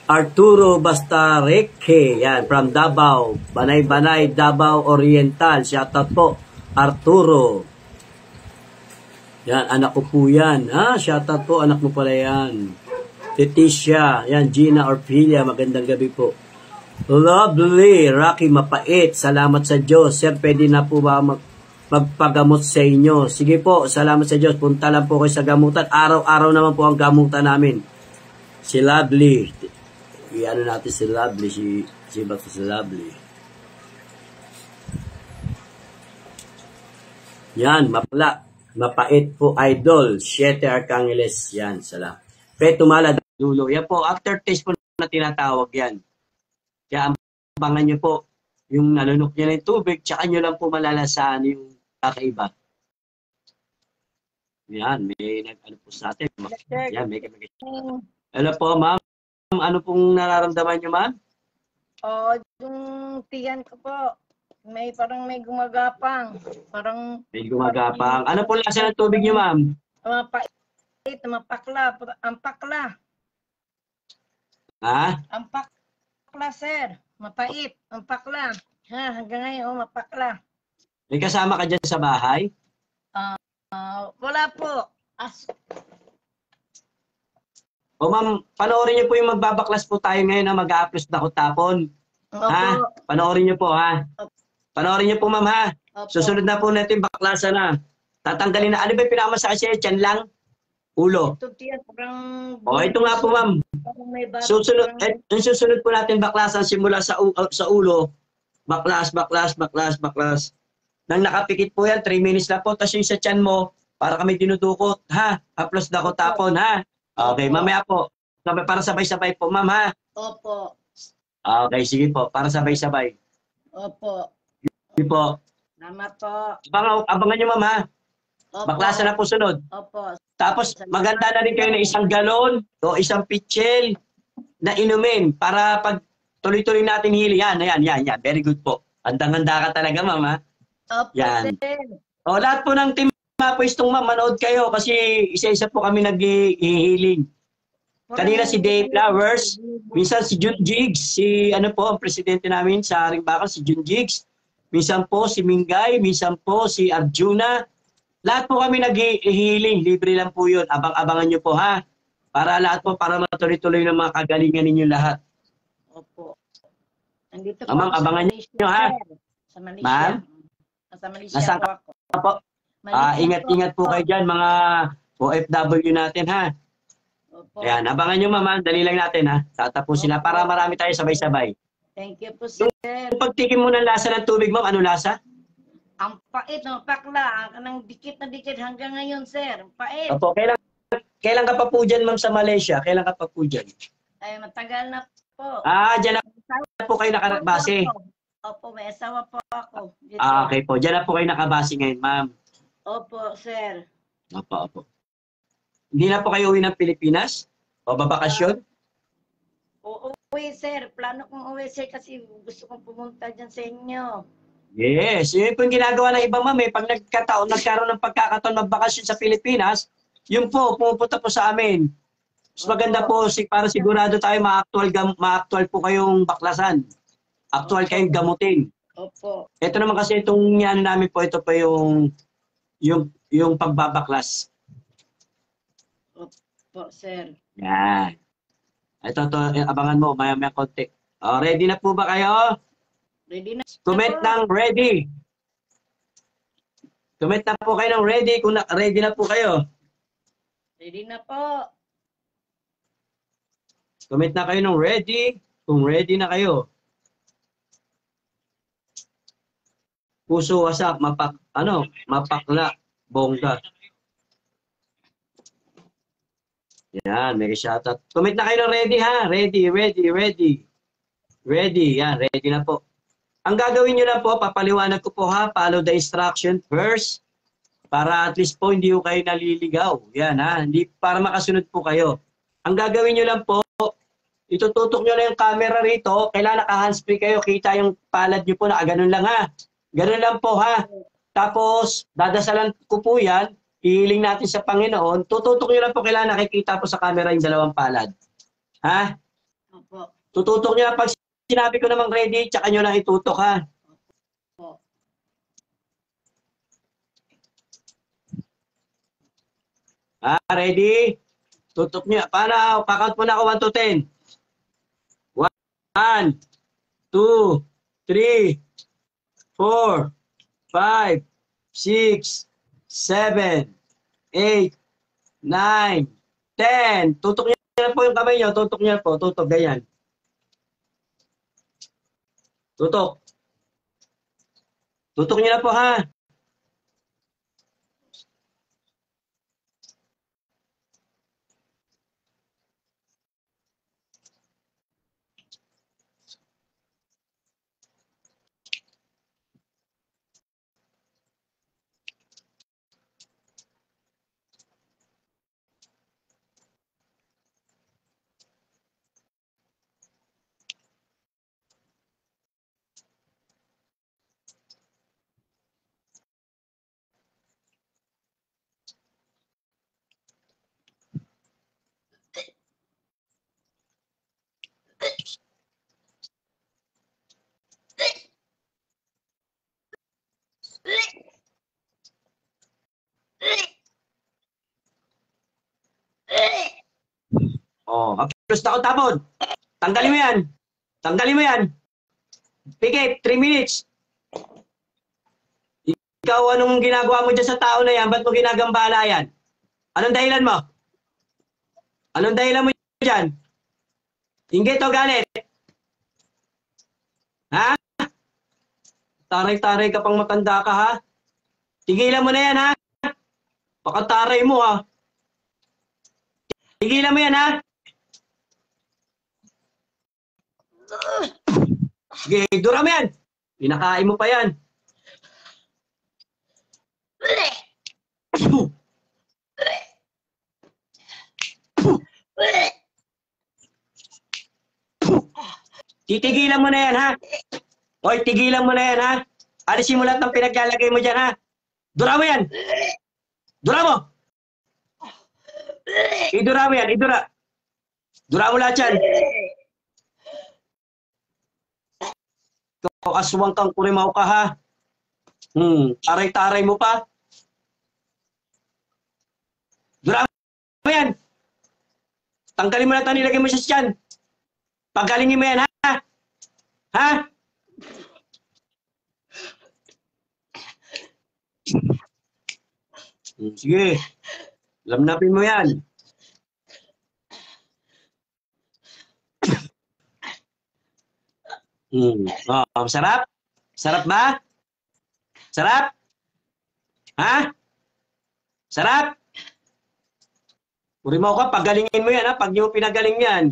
Arturo Bastareke, yan, from Davao. Banay-Banay, Davao Oriental. Shoutout po, Arturo. Yan, anak ko po yan. Shoutout po, anak mo pala yan. Leticia, yan, Gina Orpilia, magandang gabi po. Lovely, Rocky, mapait. Salamat sa Diyos. Sir, pwede na po ba magpagamot sa inyo? Sige po, salamat sa Diyos. Punta lang po kayo sa gamutan. Araw-araw naman po ang gamutan namin. Si Lovely. Iano natin si Lovely. Si Lovely. Yan, mapla. Mapait po, idol. 7 Arcangeles. Yan, salamat. Petumala, dulo. Yan po, aftertaste po na tinatawag yan. Kaya abangan nyo po yung nalunok nyo ng tubig, tsaka nyo lang po malalasahan yung kakaiba. Yan, may nag-ano po sa atin. Yan, may hello po, ma'am. Ano pong nararamdaman nyo, ma'am? Yung tiyan ko po, parang may gumagapang. May gumagapang. Ano po lasa ng tubig nyo, ma'am? Mapait, mapakla. Ang pakla. Ha? Ang pakla, sir. Mapait. Ang pakla. Hanggang ngayon, mapakla. May kasama ka dyan sa bahay? Wala po. O ma'am, panoorin niyo po yung magbabaklas po tayo ngayon na mag-a-upload na tapon. Ha? Panoorin niyo po ha. Panoorin niyo po ma'am ha. Susunod na po natin baklasan na. Tatanggalin na. Ano ba yung pinamasakit siya? Tiyan lang? Ulo? Ito nga po ma'am. Yung susunod po natin baklasan simula sa ulo. Baklas. Nang nakapikit po yan, 3 minutes na po. Tapos yung sa tiyan mo, para kami dinudukot. Ha? Upload na tapon ha. Okay, mamaya po. Para sabay-sabay po, ma'am, ha? Opo. Okay, sige po. Para sabay-sabay. Opo. Sige po. Salamat po. Abangan nyo, ma'am, ha? Opo. Baklasan na po sunod. Opo. Tapos, maganda na rin kayo na 1 galon o 1 pitchel na inumin para pag tuloy-tuloy natin hili. Yan. Very good po. Andang-handa ka talaga, ma'am, ha? Opo, yan. Sir. O, lahat po ng team pwestong ma'am, manood kayo kasi isa-isa po kami nag-healing. Kanina si Dave Flowers, minsan si Jun Jigs, ang presidente namin sa Haring-Bakal, si Jun Jigs. Minsan po si Mingay, minsan po si Arjuna. Lahat po kami nag-healing, libre lang po yun. Abangan nyo po ha. Para lahat po, para matuloy-tuloy ng mga kagalingan ninyo lahat. Opo. Nandito po ma'am, abangan nyo ha. Sa Malaysia. Ma'am? Sa Malaysia po ako. Ingat-ingat po kayo dyan, mga OFW natin, ha? Opo. Ayan, abangan nyo, ma'am. Dali lang natin, ha? Tatapusin na para marami tayo sabay-sabay. Thank you po, sir. Yung pagtikim mo ng lasa ng tubig, ma'am, ano lasa? Ang pait ng pakla. Ang dikit na dikit hanggang ngayon, sir. Ang pait. Opo, kailan ka pa po dyan, ma'am, sa Malaysia? Kailan ka pa po dyan? Ay, matagal na po. Dyan na po kayo nakabase. Opo, may asawa po ako. Dito. Okay po. Dyan na po kayo nakabase ngayon, ma'am. Opo, sir. Opo. Hindi na po kayo uwi ng Pilipinas? O babakasyon? Oo, uwi, sir. Plano kong uwi, sir, kasi gusto kong pumunta dyan sa inyo. Yes, yun po yung ginagawa ng iba, ma'am. Pag nagkaroon ng pagkakataon magbakasyon sa Pilipinas, yun po, pumupunta po sa amin. Mas maganda po, para sigurado tayo ma-actual po kayong baklasan. Actual kayong gamutin. Opo. Ito naman kasi itong yan namin po, ito po yung pagbabaklas. Opo, sir. Yan. Ito, abangan mo, maya-maya konti. Ready na po ba kayo? Ready na Comment po. ng ready. Comment na po kayo ng ready kung ready na po kayo. Ready na po. Comment na kayo ng ready kung ready na kayo. Puso wasak, mapakla, bongga. Yan, may shoutout. Comment na kayo ng ready ha. Ready. Ready, yan, ready na po. Ang gagawin nyo lang po, papaliwanag ko po ha, follow the instruction first, para at least po hindi ko kayo naliligaw. Yan ha, hindi, para makasunod po kayo. Ang gagawin nyo lang po, itututok nyo na yung camera rito, kailangan naka-handsfree kayo, kita yung palad nyo po, nakaganon lang ha. Ganun lang po ha. Tapos, dadasalan ko po yan, hihiling natin sa Panginoon, tututok nyo lang po, kailangan nakikita po sa camera yung dalawang palad. Ha? Opo. Tututok nyo lang pag sinabi ko namang ready, tsaka nyo lang itutok ha. Opo. Ready? Tutok nyo. Paano? Kakount mo na ako 1 to 10. 1, 2, 3, 4, 5, 6, 7, 8, 9, 10. Tutok nyo na po yung kamay nyo. Tutok nyo na po. Tutok, ganyan. Tutok. Tutok nyo na po ha. Plus na ako tapon. Tanggalin mo yan. Tanggalin mo yan. Pikit, 3 minutes. Ikaw, anong ginagawa mo dyan sa tao na yan? Ba't mo ginagambala yan? Anong dahilan mo? Anong dahilan mo dyan? Inggit o galit? Ha? Taray-taray ka pang matanda ka ha? Tigilan mo na yan ha? Pakataray mo ha? Tigilan mo yan ha? Sige, dura mo yan. Pinakain mo pa yan. Titigilan mo na yan, ha? Hoy, tigilan mo na yan, ha? Alisin mo lahat ng pinaglalagay mo dyan, ha? Dura mo yan. Dura mo. Idura mo yan, idura. Dura mo lahat yan. Ikaw, aswang kang kurimaw ka, ha? Taray-taray mo pa. Dura mo yan. Tanggalin mo lahat ang nilagay mo siya dyan. Pagalingin mo yan, ha? Ha? Sige. Lamnapin mo yan. Sarap? Sarap ba? Sarap? Ha? Sarap? Kurimaw ka, pagalingin mo yan, ha? Pag nyo pinagaling yan.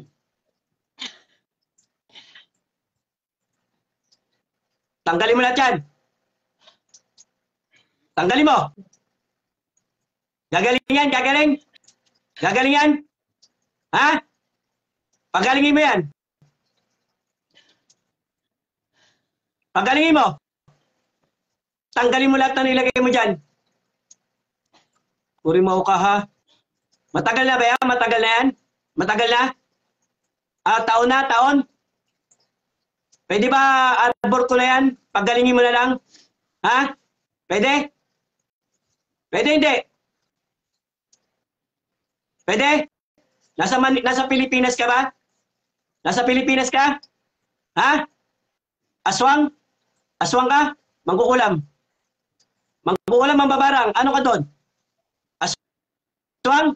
Tanggalin mo lahat yan. Tanggalin mo. Gagaling yan, gagaling. Gagaling yan. Ha? Pagalingin mo yan. Pagalingin mo. Tanggalin mo lahat na nilagay mo dyan. Puri mo ka ha. Matagal na ba yan? Matagal na yan? Matagal na? Taon na? Taon? Pwede ba arbor ko na yan? Pagalingin mo na lang? Ha? Pwede? Pwede hindi? Pwede? Nasa Pilipinas ka ba? Nasa Pilipinas ka? Ha? Aswang? Aswang ka? Mangkukulam. Mangkukulam ang babarang. Ano ka doon? Aswang?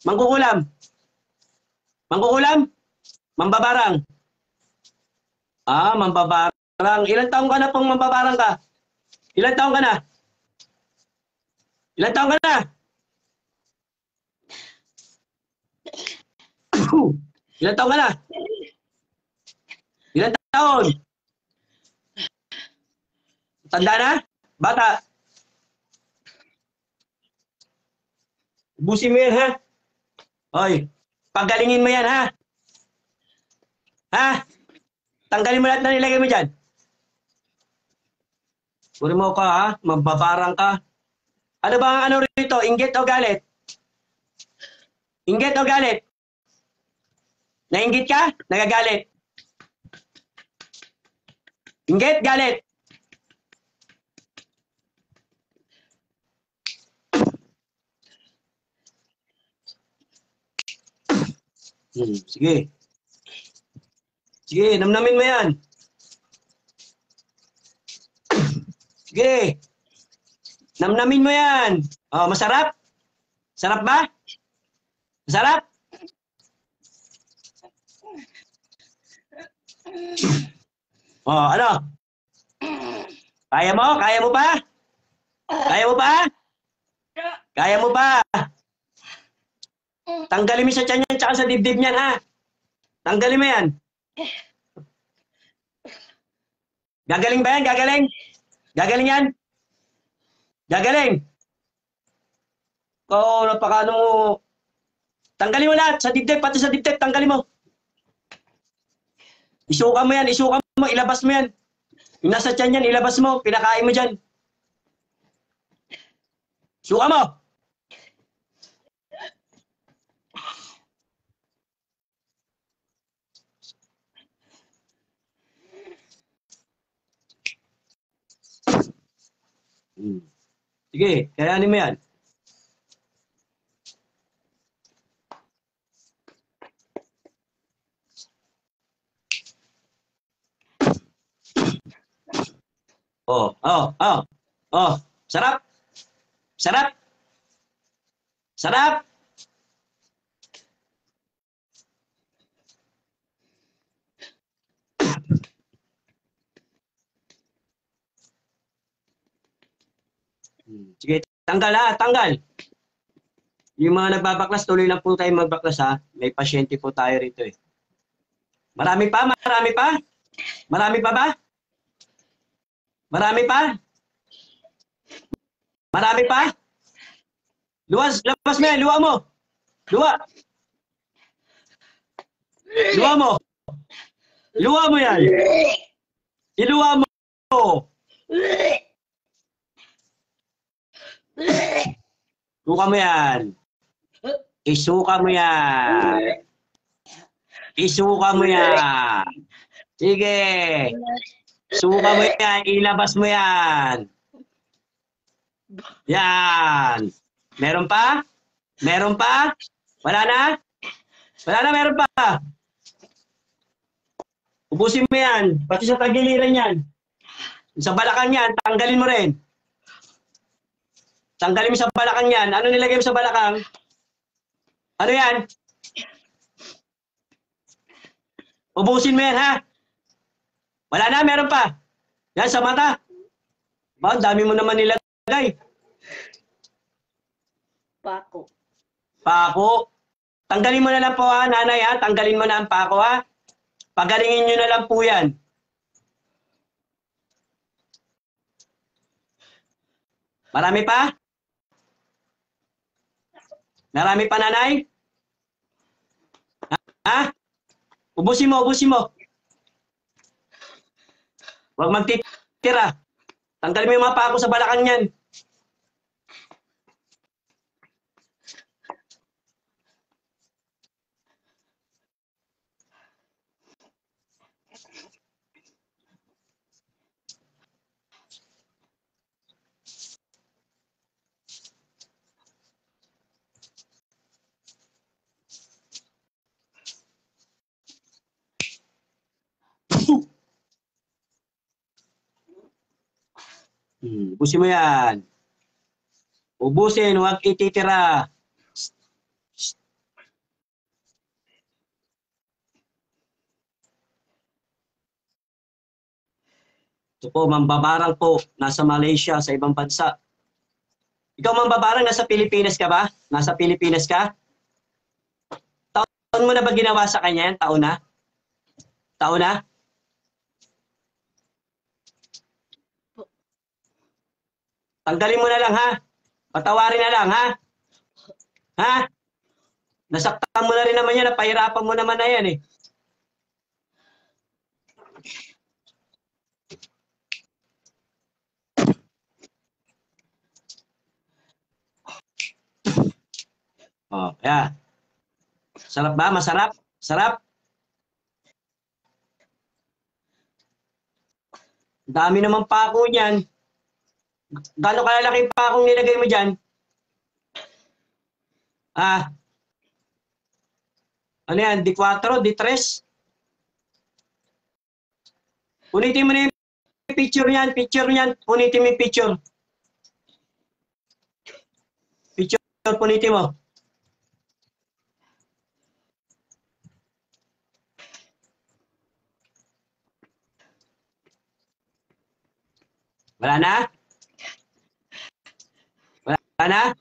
Mangkukulam. Mangkukulam? Mambabarang. Mambabarang. Ilan taong ka na pong mambabarang ka? Ilan taong ka na? Ilan taong ka na? Ilan taon ka na? Ilan taon? Tanda na? Bata? Ubusin mo yan, ha? Hoy, pagalingin mo yan, ha? Ha? Tanggalin mo lahat na nilagay mo dyan. Puri mo ka, ha? Mababarang ka. Ano ba ang ano rito? Inggit o galit? Inggit o galit? Nainggit ka? Nagagalit? Inggit? Galit? Sige. Sige, namnamin mo yan. Sige. Namnamin mo yan. Oh, masarap? Sarap ba? Masarap? Oh, ano? Kaya mo? Kaya mo pa? Kaya mo pa? Kaya mo pa? Tanggalin mo sa tiyan yan tsaka sa dibdib niyan, ha? Tanggalin mo yan. Gagaling ba yan? Gagaling? Gagaling yan? Gagaling? Oo, napakano mo. Tanggalin mo lahat. Sa dibdib, pati sa dibdib, tanggalin mo. Isuka mo yan, isuka mo, ilabas mo yan. Yung nasa tiyan yan, ilabas mo, pinakain mo dyan. Suka mo! Sige, kayanin mo yan. Oh. Sarap. Sarap. Sarap. Sige, tanggal ha, tanggal. Yung mga nagbabaklas, tuloy lang po tayo magbaklas ha. May pasyente po tayo rito eh. Marami pa? Marami pa? Marami pa ba? Marami pa? Marami pa? Luwas, labas mo yan, luwa mo. Luwa. Luwa mo. Luwa mo yan. Iluwa mo. Suka mo yan. Isuka mo yan. Isuka mo yan. Sige. Suka mo yan. Ilabas mo yan. Yan. Meron pa? Meron pa? Wala na? Wala na, meron pa. Ubusin mo yan. Pati sa tagiliran yan. Sa balakang yan, tanggalin mo rin. Tanggalin mo sa balakang yan. Ano nilagay mo sa balakang? Ano yan? Ubusin mo yan, ha? Wala na, meron pa. Yan, sa mata. Ba, dami mo naman nilagay. Pako. Pako. Tanggalin mo na lang po, ha, nanay, ha? Tanggalin mo na ang pako, ha? Pagalingin nyo na lang po yan. Marami pa? Marami pa, nanay? Ha? Ubusin mo, ubusin mo. Huwag magtitira. Tanggalin mo yung mga pako sa balakang niyan. Ubusin mo yan. Ubusin, huwag ititira. Ito po, mambabarang po. Nasa Malaysia, sa ibang bansa. Ikaw mambabarang, nasa Pilipinas ka ba? Nasa Pilipinas ka? Taon mo na ba ginawa sa kanya yan? Taon na? Taon na? Tanggalin mo na lang, ha? Patawarin na lang, ha? Ha? Nasaktan mo na rin naman yan. Napahirapan mo naman na yan, eh. Oh, yeah. Sarap ba? Masarap? Sarap? Dami naman pako niyan. Gano'ng kalalaki pakong nilagay mo dyan? Ah, ano yan? D4? D3? Unitin mo na yung picture niyan. Picture niyan. Unitin mo yung picture. Picture, unitin mo. Wala na? Wala na?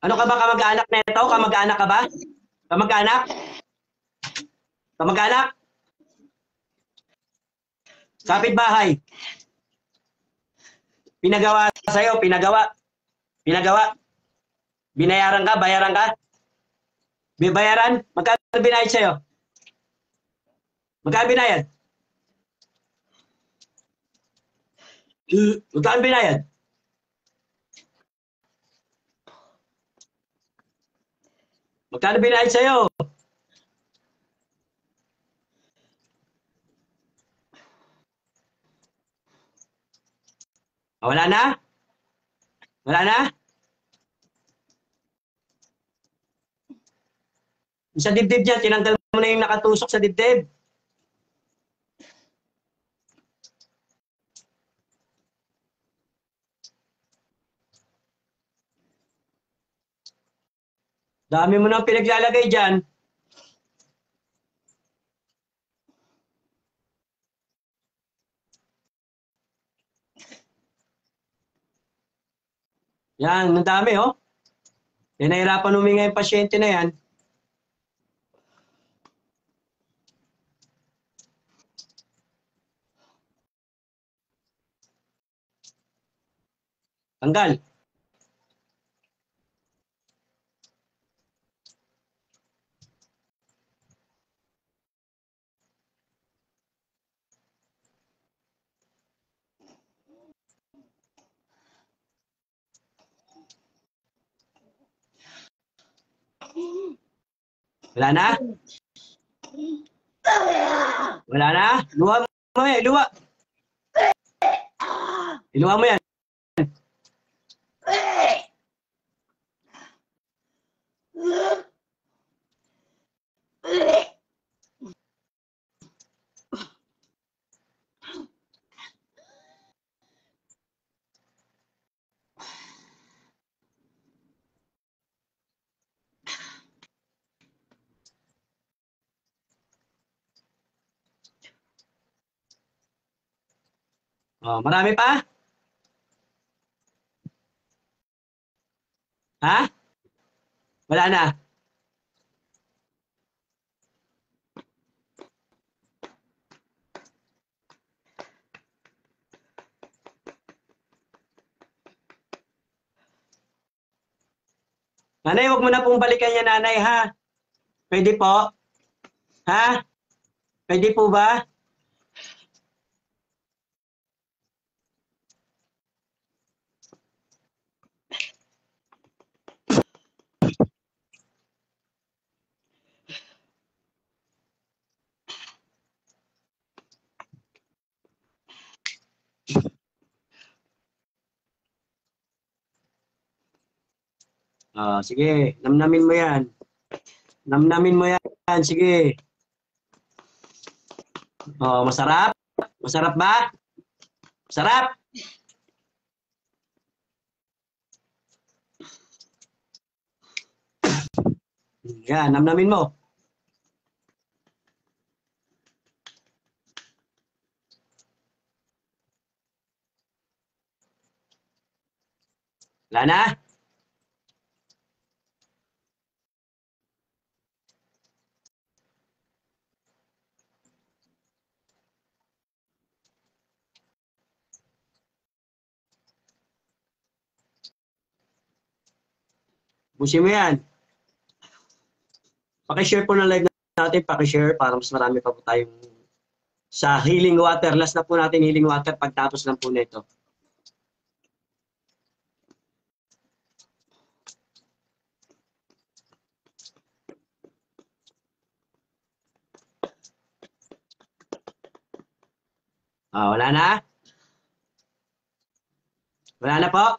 Ano ka ba, kamag-anak na ito? Kamag-anak ka ba? Kamag-anak? Kamag-anak? Kapit-bahay? Pinagawa sa'yo? Pinagawa? Pinagawa? Binayaran ka? Bayaran ka? Bibayaran? Magkano binayad sa'yo? Magkano binayad? Magkano binayad? Magkano binayad sa'yo? Wala na? Wala na? Sa dibdib niya, tinanggal mo na yung nakatusok sa dibdib. Dami mo nang pinaglalagay dyan. Yan, ang dami, oh. Nahihirapan huminga yung pasyente na yan. Tanggal. Wala na? Wala na? Luha mo eh, luha. Iluha mo yan. Oh, marami pa? Ha? Wala na? Nanay, huwag mo na pong balikan yan, nanay, ha? Pwede po? Ha? Pwede po ba? Sige, namnamin mo yan. Namnamin mo yan, sige. Masarap? Masarap ba? Masarap? Yan, namnamin mo. Wala na? Busin mo yan. Pakishare po ng live natin, pakishare para mas marami pa po tayong sa healing water. Last na po natin healing water pagtapos lang po nito. Wala na? Wala na po?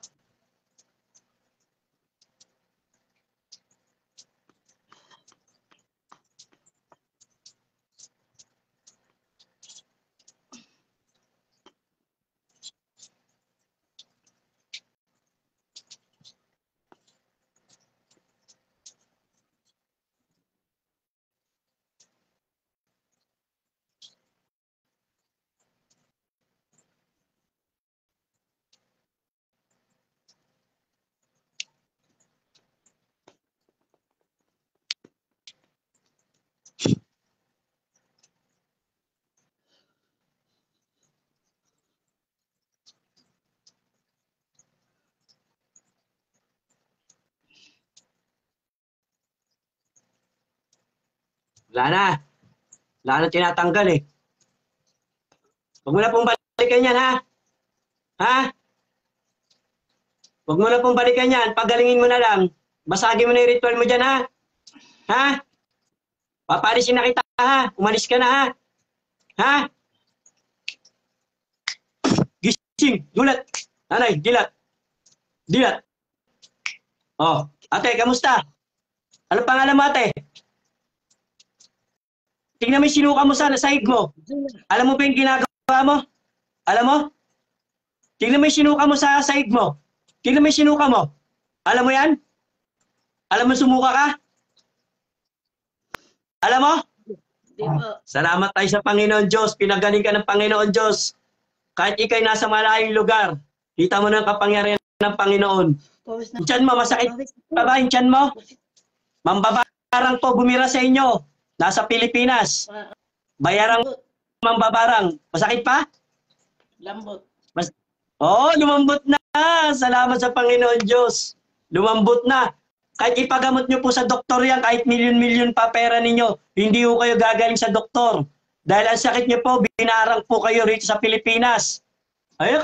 Wala na. Wala na tinatanggal eh. Huwag mo na pong balikan yan, ha? Ha? Huwag mo na pong balikan yan. Pagalingin mo na lang. Basagin mo na yung ritual mo dyan, ha? Ha? Papalisin na kita, ha? Umalis ka na, ha? Ha? Gising. Gulat. Nanay, dilat. Dilat. Ate, kamusta? Ano pangalan mo, ate? Tingnan mo yung sinuka mo sa sahig mo. Alam mo ba yung ginagawa mo? Alam mo? Tingnan mo yung sinuka mo sa sahig mo. Tingnan mo yung sinuka mo. Alam mo yan? Alam mo sumuka ka? Alam mo? Salamat tayo sa Panginoon Diyos. Pinagaling ka ng Panginoon Diyos. Kahit ikay nasa malayong lugar, kita mo ng kapangyarihan ng Panginoon. Yung tiyan mo, masakit pa ba yung tiyan mo? Mambabarang po bumira sa inyo. Nasa Pilipinas. Bayarang mambabarang. Masakit pa? Lambot. Lumambot na. Salamat sa Panginoon Diyos. Lumambot na. Kahit ipagamot nyo po sa doktor yan, kahit milyon-milyon pa pera ninyo, hindi po kayo gagaling sa doktor. Dahil ang sakit nyo po, binarang po kayo rito sa Pilipinas. Ayun,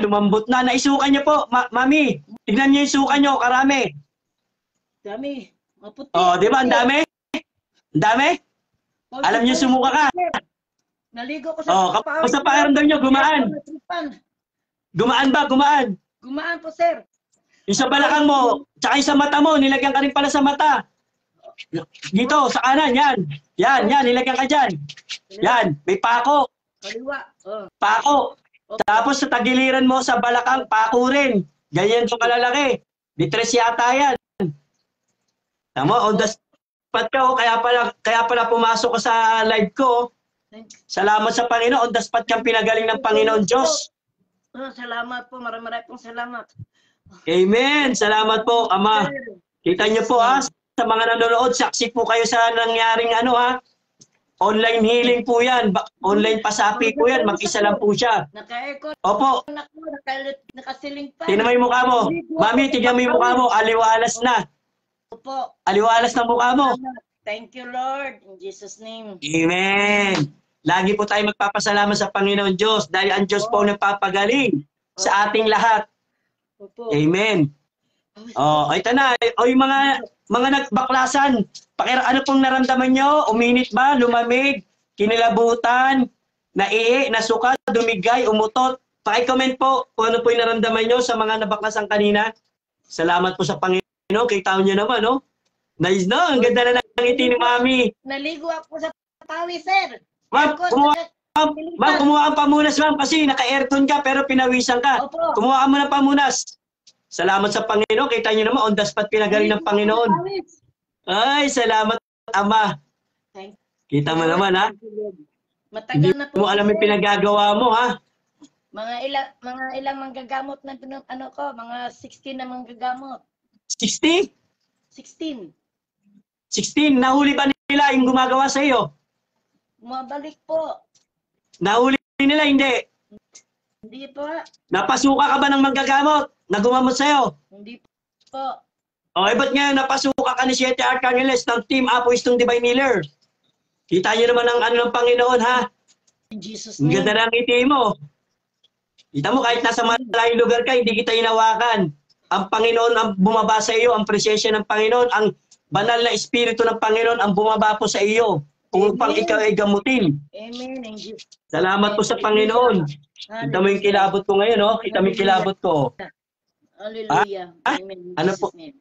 lumambot na. Naisukan nyo po, mami. Tignan nyo yung suka nyo, karami. Dami. Maputi. Di ba? Ang dami? Ang dami? Alam nyo sumuka ka. Naligo ko sa kapag sa pakiramdam nyo, gumaan. Gumaan ba? Gumaan. Gumaan po, sir. Yung sa balakang mo, tsaka yung sa mata mo, nilagyan ka rin pala sa mata. Dito, sa kanan, yan. Yan, nilagyan ka dyan. Yan, may pako. Kaliwa. Pako. Tapos sa tagiliran mo, sa balakang, pako rin. Ganyan yung kalalaki. Ditres yata yan. Tama, on the spot ka, kaya pala pumasok ka sa live ko. Salamat sa Panginoon, on the spot kang pinagaling ng Panginoon Diyos. Salamat po, maraming pong salamat. Amen. Salamat po, Ama. Kita niyo po, sa mga nanonood, saksi po kayo sa nangyaring Online healing po yan. Online pasapi po yan. Mag-isa lang po siya. Naka-aircon Opo. ako, nakasiling pa. Tingnan mo yung mukha mo. Mami, tingnan mo yung mukha mo. Aliwalas na. Opo. Aliwalas na mukha mo. Thank you, Lord. In Jesus' name. Amen. Lagi po tayo magpapasalamat sa Panginoon Diyos dahil ang Diyos po nagpapagaling sa ating lahat. Opo. Amen. Oh, ito na. O yung mga nagbaklasan, ano pong naramdaman nyo? Uminit ba? Lumamig? Kinilabutan? Naihi? Nasuka? Dumigay? Umutot? Paki-comment po kung ano po yung naramdaman nyo sa mga nabaklasan kanina. Salamat po sa Panginoon. Kita nyo naman, no? Nice, no? Ang ganda na ng ngiti ni Mami. Naligo ako sa tawi, sir. Ma'am, kumuha ang pamunas, ma'am, kasi naka-aircon ka pero pinawisan ka. Opo. Kumuha ka muna ng pamunas. Salamat sa Panginoon. Kita nyo naman, on the spot pinagaling ng Panginoon. Ay, salamat, Ama. Kita mo naman, ha? Hindi Matagal na po. mo alam yung pinagagawa mo, ha? Mga ilang manggagamot na ano ko, mga 16 na manggagamot. 60? 16. 16. Nahuli ba nila yung gumagawa sa iyo? Bumabalik po. Nahuli nila, hindi. Hindi po. Napasuka ka ba ng manggagamot na gumamot sa iyo? Hindi po. Okay, ba't ngayon napasuka ka ni Siete Arcangels ng Team Apoistong Divine Healer? Kita niyo naman ang ano ng Panginoon, ha? In Jesus' Ang name. ganda ng ngiti mo. Kita mo, kahit nasa malayong lugar ka, hindi kita hinawakan. Ang Panginoon ang bumaba sa iyo, ang presensya ng Panginoon, ang banal na Espiritu ng Panginoon ang bumaba po sa iyo upang ikaw ay gamutin. Amen. In Jesus. Salamat po sa Panginoon. Kita mo yung kilabot ko ngayon, no? Kita mo yung kilabot ko. Hallelujah. Amen. In Ano Jesus' po? name.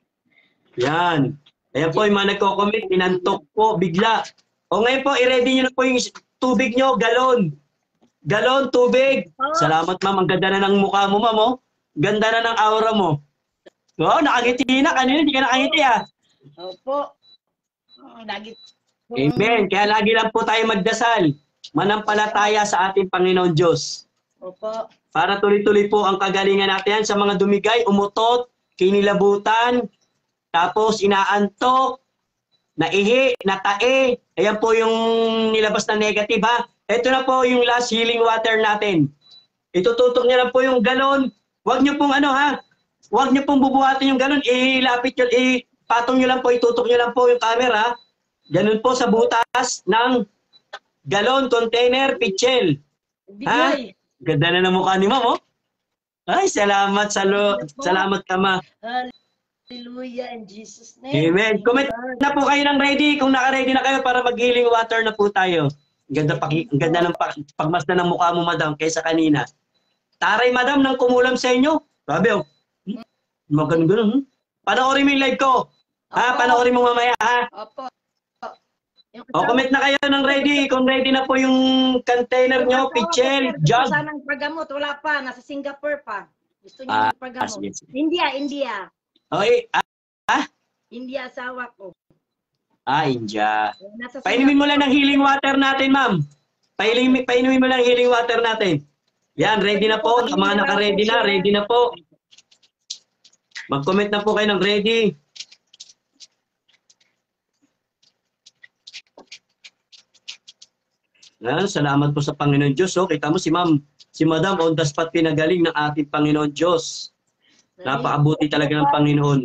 Yan. Ayan po, yung mga nagko-comment, inantok po, bigla. O ngayon po, i-ready nyo na po yung tubig nyo, galon. Galon, tubig. Salamat, ma'am. Ang ganda na ng mukha mo, ma'am, oh. Ganda na ng aura mo. Oh, nakangiti na. Kanina, hindi ka nakangiti, ah. Opo. Lagi. Amen. Kaya lagi lang po tayo magdasal. Manampalataya sa ating Panginoon Diyos. Opo. Para tuloy-tuloy po ang kagalingan natin sa mga dumigay, umutot, kinilabutan, tapos inaantok, naihi, natae. Ayan po yung nilabas na negative, ha. Ito na po yung last healing water natin. Itututok niya lang po yung galon. Huwag niyo pong ano, ha. Huwag niyo pong bubuhatin yung galon. Ilapit nyo, ipatong niyo lang po, itutok niyo lang po yung camera. Ganun po sa butas ng galon, container, pitchel. Ha? Bigay. Ganda na ng mukha ni Ma'am, oh. Ay, salamat, salamat ka, Ma. Hallelujah in Jesus' name. Amen. Comment na po kayo ng ready. Kung naka-ready na kayo para mag-healing water na po tayo. Ang ganda ng pagmasdan ng mukha mo, Madam, kaysa kanina. Taray, Madam, nang kumulam sa inyo. Sabi, oh. Maganda. Panoorin mo yung live ko. Ha? Panoorin mo mamaya, ha? Opo. O, comment na kayo ng ready. Kung ready na po yung container nyo, pitchel, jug. Gusto ng pagamot. Wala pa. Nasa Singapore pa. Gusto niya ng pagamot. Sige. India. Okay. India asawa ko. India. Nasa Painumin mo lang ng healing water natin, ma'am. Painumin mo lang healing water natin. Yan, ready na po. Ang mga naka-ready na, ready na po. Mag-comment na po kayo ng ready. Yan, salamat po sa Panginoon Diyos. So, kita mo si Ma'am, si Madam on the spot pinagaling ng ating Panginoon Diyos. Napakabuti talaga ng Panginoon.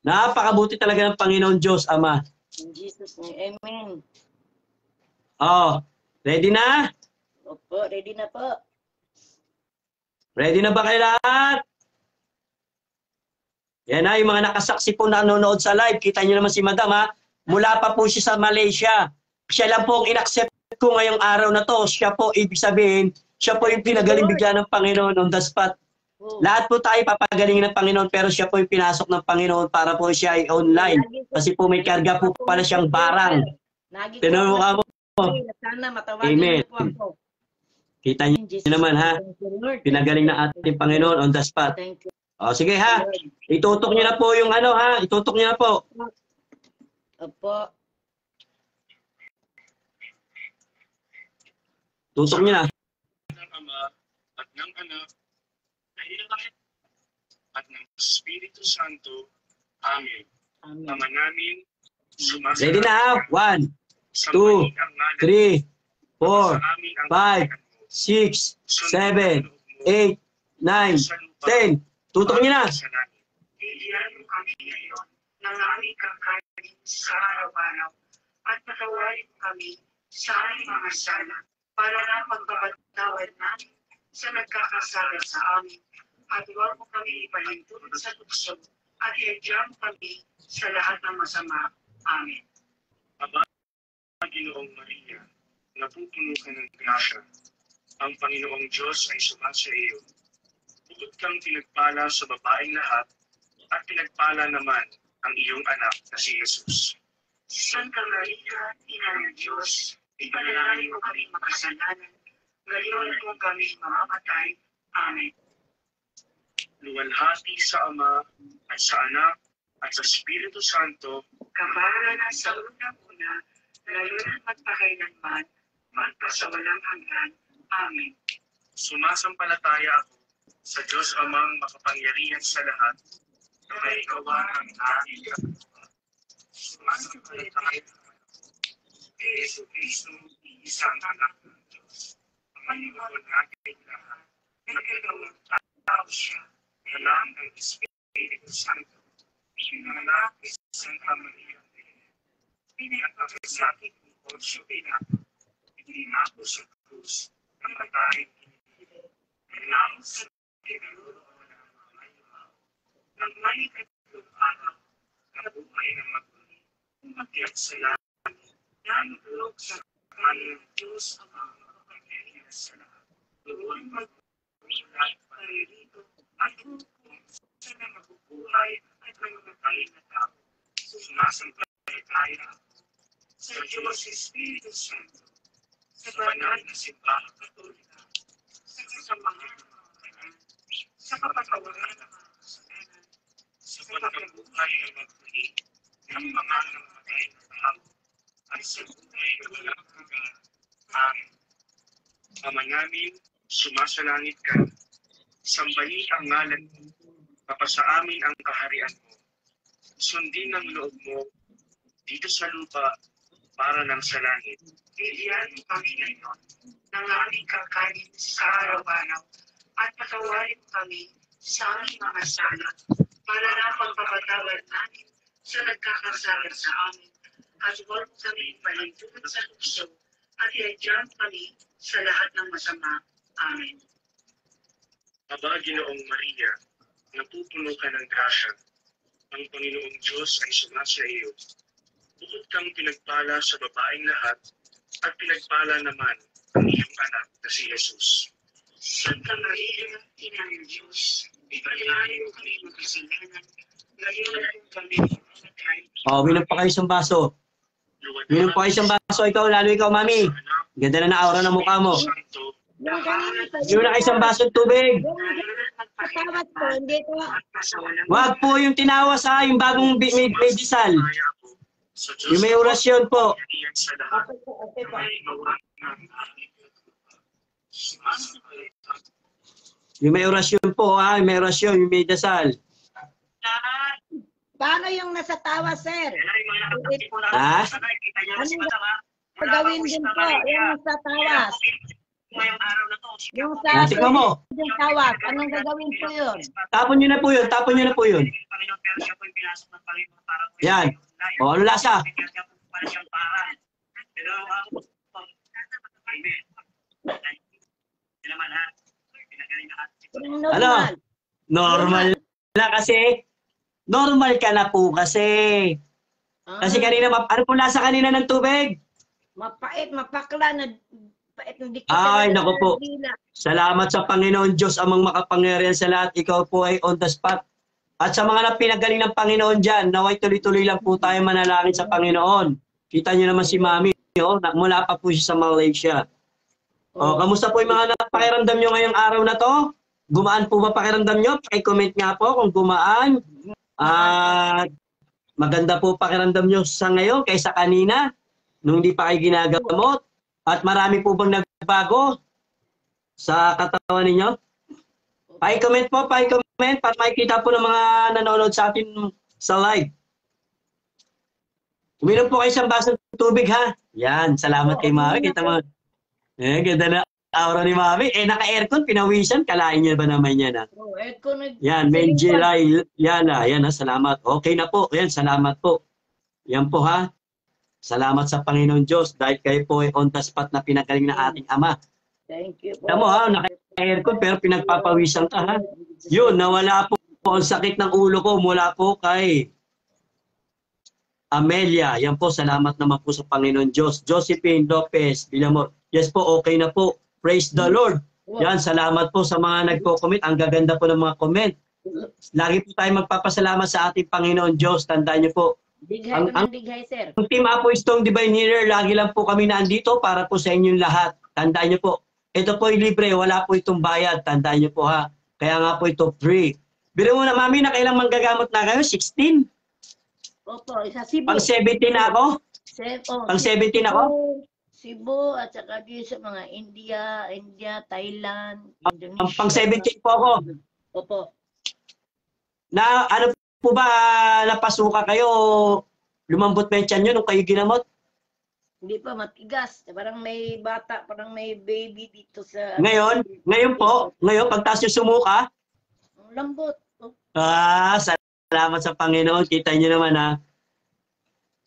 Napakabuti talaga ng Panginoon Diyos, Ama. In Jesus' name. Amen. Oh, ready na? Opo, ready na po. Ready na ba kayo lahat? Yan na, yung mga nakasaksi po na nanonood sa live. Kita nyo naman si Madam, ha? Mula pa po siya sa Malaysia. Siya lang po ang inaccept ko ngayong araw na to. Siya po, ibig sabihin, siya po yung pinagaling bigla ng Panginoon on the spot. Lahat po tayo papagaling ng Panginoon, pero siya po yung pinasok ng Panginoon para po siya ay online. Kasi po may karga po pala siyang barang. Tinanong mo ka mo. Sana matawagin Amen. po ako. Kita niyo naman, ha? Pinagaling ng ating Panginoon on the spot. Thank you. O, sige, ha? Itutok niyo na po yung ano, ha? Itutok niyo na po. Opo. Tutok niyo na. Ng Ama at ng Anak at ng Espiritu Santo. Amen. Amen. Ama namin, Ready na, ha? 1, 2, 3, 4, sa amin ang 5, 6, 7, 8, 9, 10. Tutok niyo na. Bigyan mo kami ngayon ng aming kakainin sa araw-araw at patawarin mo kami sa aming mga sala para na pagpapatawad namin sa nagkakasala sa amin at huwag mo kami ipalintulot sa tukso at iadya mo kami sa lahat ng masama. Amen. Aba, Ginoong Maria, napupuno ka ng grasya. Ang Panginoong Diyos ay sumasa iyo. Bukod kang pinagpala sa babaeng lahat, at pinagpala naman ang iyong anak na si Jesus. Santa Maria, Ina ng Diyos, ipanalangin mo kami makasalanan, ngayon kung kami mamamatay. Amen. Luwalhati sa Ama, at sa Anak, at sa Espiritu Santo, Kapara na sa unang-una, ngayon at magpakailanman, magpasawalang hanggan. Amen. sumasampalataya ako sa Diyos Amang makapangyarihan sa lahat, na may gawa ng aking kapatid. Sumasampalataya ako kay Yesu Cristo, isang anak ng Diyos, ang Panginoon natin lahat, nagkagawang tao siya, alam ng Espiritu Santo, pinanganak ni Santa Maria Virgen, pinagpapasakit ni Poncio Pilato, itinako sa krus, namatay, nang sa kinaluro ng mga imaw, nang may katlong araw, nabuhay ng maguli, umakyat sa langit, nanulog sa kanan ng Diyos ang mga makapangyarihan sa lahat. Doon magmulat paririto at hukom sa na mabubuhay at namamatay na tao. Sumasampalataya ako sa Diyos Espiritu Santo, sa banal na simbahang Katolika, sa kasamahan ng mga banal, sa kapatawaran ng mga kasalanan, sa pagkabuhay ng magmuli ng mga namatay na tao, at sa buhay na walang hanggan. Amen. Ama namin, sumasalangit ka, sambahin ang ngalan mo, papasa amin ang kaharian mo, sundin ang loob mo dito sa lupa para ng sa langit. Bigyan mo kami ngayon ng aming kakanin sa araw-araw at patawarin mo kami sa aming mga sala para na pagpapatawad namin sa nagkakasala sa amin at huwag mo kami palintulot sa tukso at iadya mo kami sa lahat ng masama. Amen. Aba, Ginoong Maria, napupuno ka ng grasya. Ang Panginoong Diyos ay sumasa iyo. Bukod kang pinagpala sa babaeng lahat, at pinagpala naman ang iyong anak na si Jesus. Santa Maria, Ina ng Diyos, ipanalangin mo kami makasalanan, ngayon kung kami mamamatay. Minom pa kayo isang baso. Minom pa kayo isang baso. Ikaw, lalo ikaw, mami. Ganda na aura ng mukha mo. Santo, Yung kanina sa Minom na kayo isang baso tubig. kasawat ko, hindi ko. Wag po yung tinawas ha, yung bagong may disal. kaya ako sa Diyos Yung may orasyon po. makapangyarihan sa lahat, Okay po, okay na po. may gawa ng aking kapatid. Sumasampalataya Yung may orasyon po ha, yung may orasyon, yung may dasal. Paano yung nasa tawa, sir? Ha? Anong gagawin din po yung nasa tawas? Yung sa Tingnan mo. yung tawas, anong gagawin po yun? Tapon nyo na po yun, tapon nyo na po yun. Yan. O, ano lasa? Yung Ano? normal. Normal na kasi. Normal ka na po kasi. Kasi kanina, ano po lasa kanina ng tubig? Mapait, mapakla na pait hindi ko Ay, talaga naku po. nabila. Salamat sa Panginoon Diyos, amang makapangyarihan sa lahat. Ikaw po ay on the spot. At sa mga napinagaling ng Panginoon dyan, naway tuloy-tuloy lang po tayo manalangin sa Panginoon. Kita nyo naman si Mami, mula pa po siya sa Malaysia. Kamusta po yung mga napakiramdam nyo ngayong araw na to? Gumaan po ba pakiramdam nyo? I-comment nga po kung gumaan. At maganda po pakiramdam nyo sa ngayon kaysa kanina, nung hindi pa kayo ginagamot. At marami po bang nagbago sa katawan ninyo? Pa-comment po, pa-comment para makikita po ng mga nanonood sa atin sa live. Uminom po kayo isang baso ng tubig ha. Yan, salamat kay Mami. Kita mo. Ganda na aura ni Mami. Naka-aircon, pinawisan. Kalain niya ba naman yan ha? Aircon. Yan, Menjilay Yana. Yan ha, salamat. Okay na po. Yan, salamat po. Yan po ha. Salamat sa Panginoon Diyos dahil kayo po ay on the spot na pinagaling na ating Ama. Thank you po. Alam mo ha, naka-aircon pero pinagpapawisan ka ha. Yun, nawala po ang sakit ng ulo ko mula po kay Amelia. Yan po, salamat naman po sa Panginoon Diyos. Josephine Lopez Villamor. Yes po, okay na po. Praise the Lord. Yan, salamat po sa mga nagko-comment. Ang gaganda po ng mga comment. Lagi po tayo magpapasalamat sa ating Panginoon Diyos. Tandaan niyo po. Dighay ko ng dighay, sir. Ang Team Apo Stone Divine Healer, lagi lang po kami nandito para po sa inyong lahat. Tandaan niyo po. Ito po ay libre. Wala po itong bayad. Tandaan niyo po ha. Kaya nga po ito free. Biro mo na, Mami, na kailang manggagamot na kayo? 16? Opo, isa Cebu. Pang 17 na ako? Pang 17 ako? Cebu at saka din sa mga India, Thailand, Indonesia. Pang 17 po ako. Opo. Na ano po ba, napasuka kayo, lumambot ba yung tiyan nyo nung kayo ginamot? Hindi pa matigas. Parang may bata, parang may baby dito sa... Ngayon po, pagtaas nyo sumuka, Lambot. salamat sa Panginoon. Kita nyo naman ha.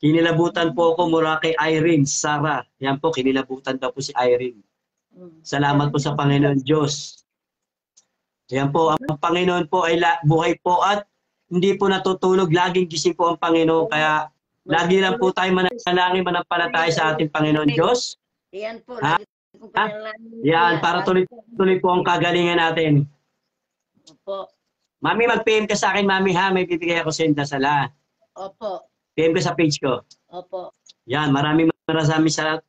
Kinilabutan po ako mula kay Irene, Sarah. Yan po, kinilabutan daw po si Irene. Salamat po sa Panginoon Diyos. Yan po, ang Panginoon po ay buhay po at hindi po natutulog. Laging gising po ang Panginoon. Kaya lagi lang po tayo manalangin, manampalataya sa ating Panginoon Diyos. Yan po. Ha? Yan, para tuloy po ang kagalingan natin. Opo. Mami, mag-PM ka sa akin, Mami ha. May bibigay ako sa inyo sala. Opo. PM ka sa page ko. Opo. Yan, maraming salamat.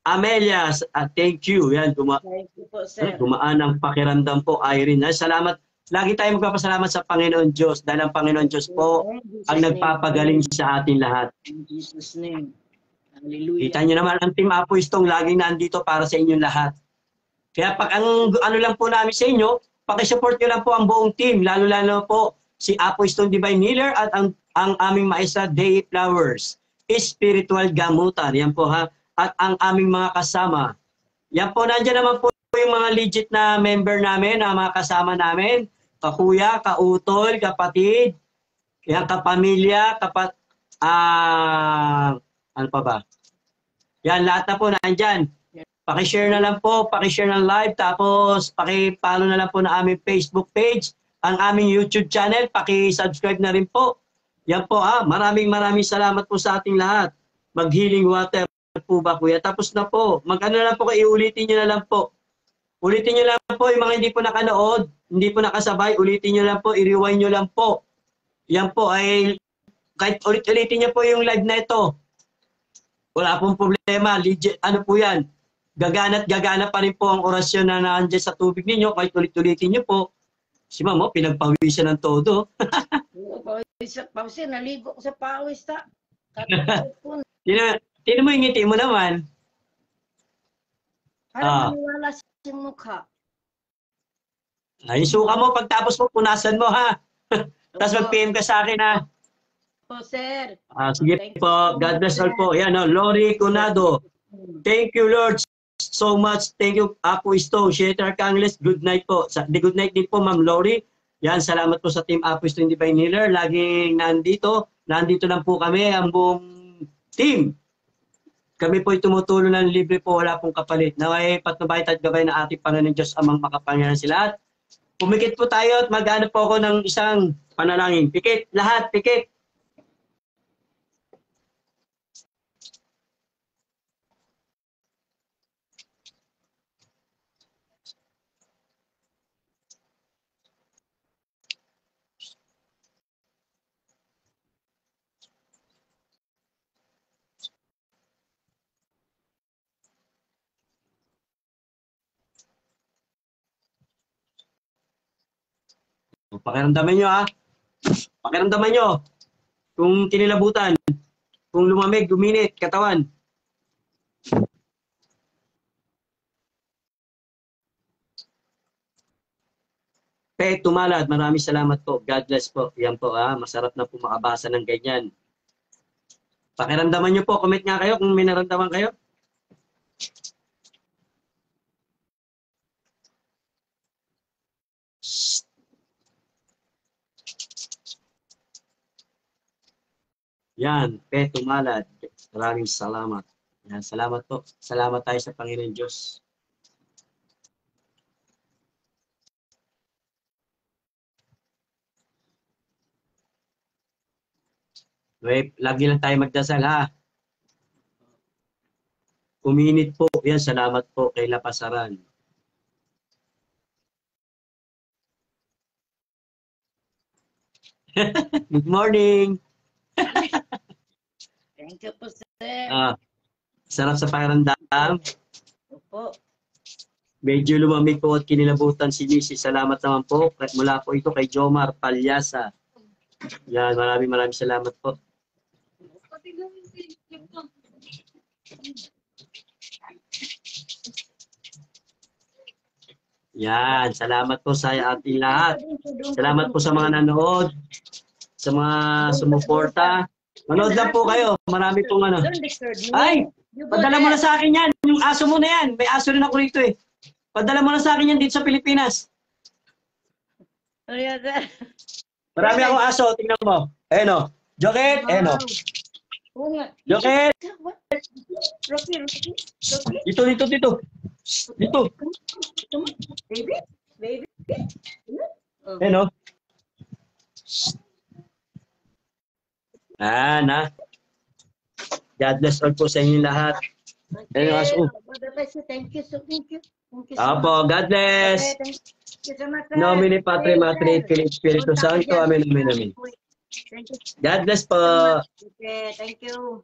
Amelia, thank you. Yan, Thank you po, sir. gumaan ang pakiramdam po, Irene. Salamat. Lagi tayo magpapasalamat sa Panginoon Diyos dahil ang Panginoon Diyos po ang nagpapagaling sa ating lahat. In Jesus' name. Hallelujah. Kita nyo naman, ang Team Apo Stone laging nandito para sa inyong lahat. Kaya pag ang ano lang po namin sa inyo, pakisupport nyo lang po ang buong team, lalo-lalo po si Apo Stone Divine Healer at ang aming maestra Day Flowers, Spiritual Gamutan. Yan po ha. At ang aming mga kasama. Yan po, nandiyan naman po yung mga legit na member namin, na mga kasama namin. Kakuya, kautol, kapatid, yan, kapamilya, ano pa ba? Yan, lahat na po nandyan. Pakishare na lang po, pakishare ng live, tapos pakipalo na lang po na aming Facebook page, ang aming YouTube channel, pakisubscribe na rin po. Yan po ha, maraming salamat po sa ating lahat. Mag-healing water po ba kuya? Tapos na po, mag-ano lang po, iulitin nyo na lang po. Ulitin nyo lang po, yung mga hindi po nakanood, hindi po nakasabay, ulitin nyo lang po, i-rewind nyo lang po. Yan po ay, kahit ulitin nyo po yung live na ito. Wala pong problema, legit, ano po yan. Gagana pa rin po ang orasyon na nandiyan sa tubig ninyo, kahit ulit-ulitin nyo po. Si Mamo, pinagpawisan ng todo. Pawis, naligo ko sa pawis ta. Tino mo yung ngiti mo naman. Parang maniwala sa mukha. Ay, suka mo, pagtapos mo, punasan mo ha. Tapos mag-PM ka sa akin ha. Po, sir. Sige po, God bless all po. Yan, Lori Conado. Thank you, Lord, so much. Thank you, Apo Stone, Shetar Kangles. Good night po. Good night din po, Ma'am Lori. Yan, salamat po sa Team Apo Stone Divine Healer. Laging nandito. Nandito lang po kami, ang buong team. Kami po ay tumutulong ng libre po, wala pong kapalit. Naway patnubay at gabay na ating Panginoon Diyos amang makapangyarihan sila. Pumikit po tayo at mag-ano po ako ng isang panalangin. Pikit, lahat, pikit. Pakiramdaman nyo ha. Pakiramdaman nyo. Kung kinilabutan. Kung lumamig, luminit, katawan. Tumalad. Maraming salamat po. God bless po. Yan po ha. Masarap na po makabasa ng ganyan. Pakiramdaman nyo po. Comment nga kayo kung may naramdaman kayo. Yan, Peto Malad. Maraming salamat. Yan, salamat po. Salamat tayo sa Panginoon Diyos. Wait, lagi lang tayo magdasal ha. Kuminit po. Yan, salamat po kay Lapasaran. Good morning. Thank you po, sir. Sarap sa pakiramdam. Opo. Medyo lumamig po at kinilabutan si Mrs. Salamat naman po. Mula po ito kay Jomar Palyasa. Yan, maraming salamat po. Yan, salamat po sa ating lahat. Salamat po sa mga nanood, sa mga sumuporta. Manood lang po kayo. Marami pong ano. Ay! Padala mo na sa akin yan. Yung aso mo na yan. May aso rin ako rito eh. Padala mo na sa akin yan dito sa Pilipinas. Marami akong aso. Tingnan mo. Ayan o. Joket. Ayan o. Joket. Dito. Dito. Baby. Ayan o. Na. God bless all po sa inyo lahat. Ayan o aso. Thank you. Opo, God bless. Thank you so much. Nomine Patri Matri Filip Spiritu Santo. Amen. Thank you. God bless po. Okay, thank you.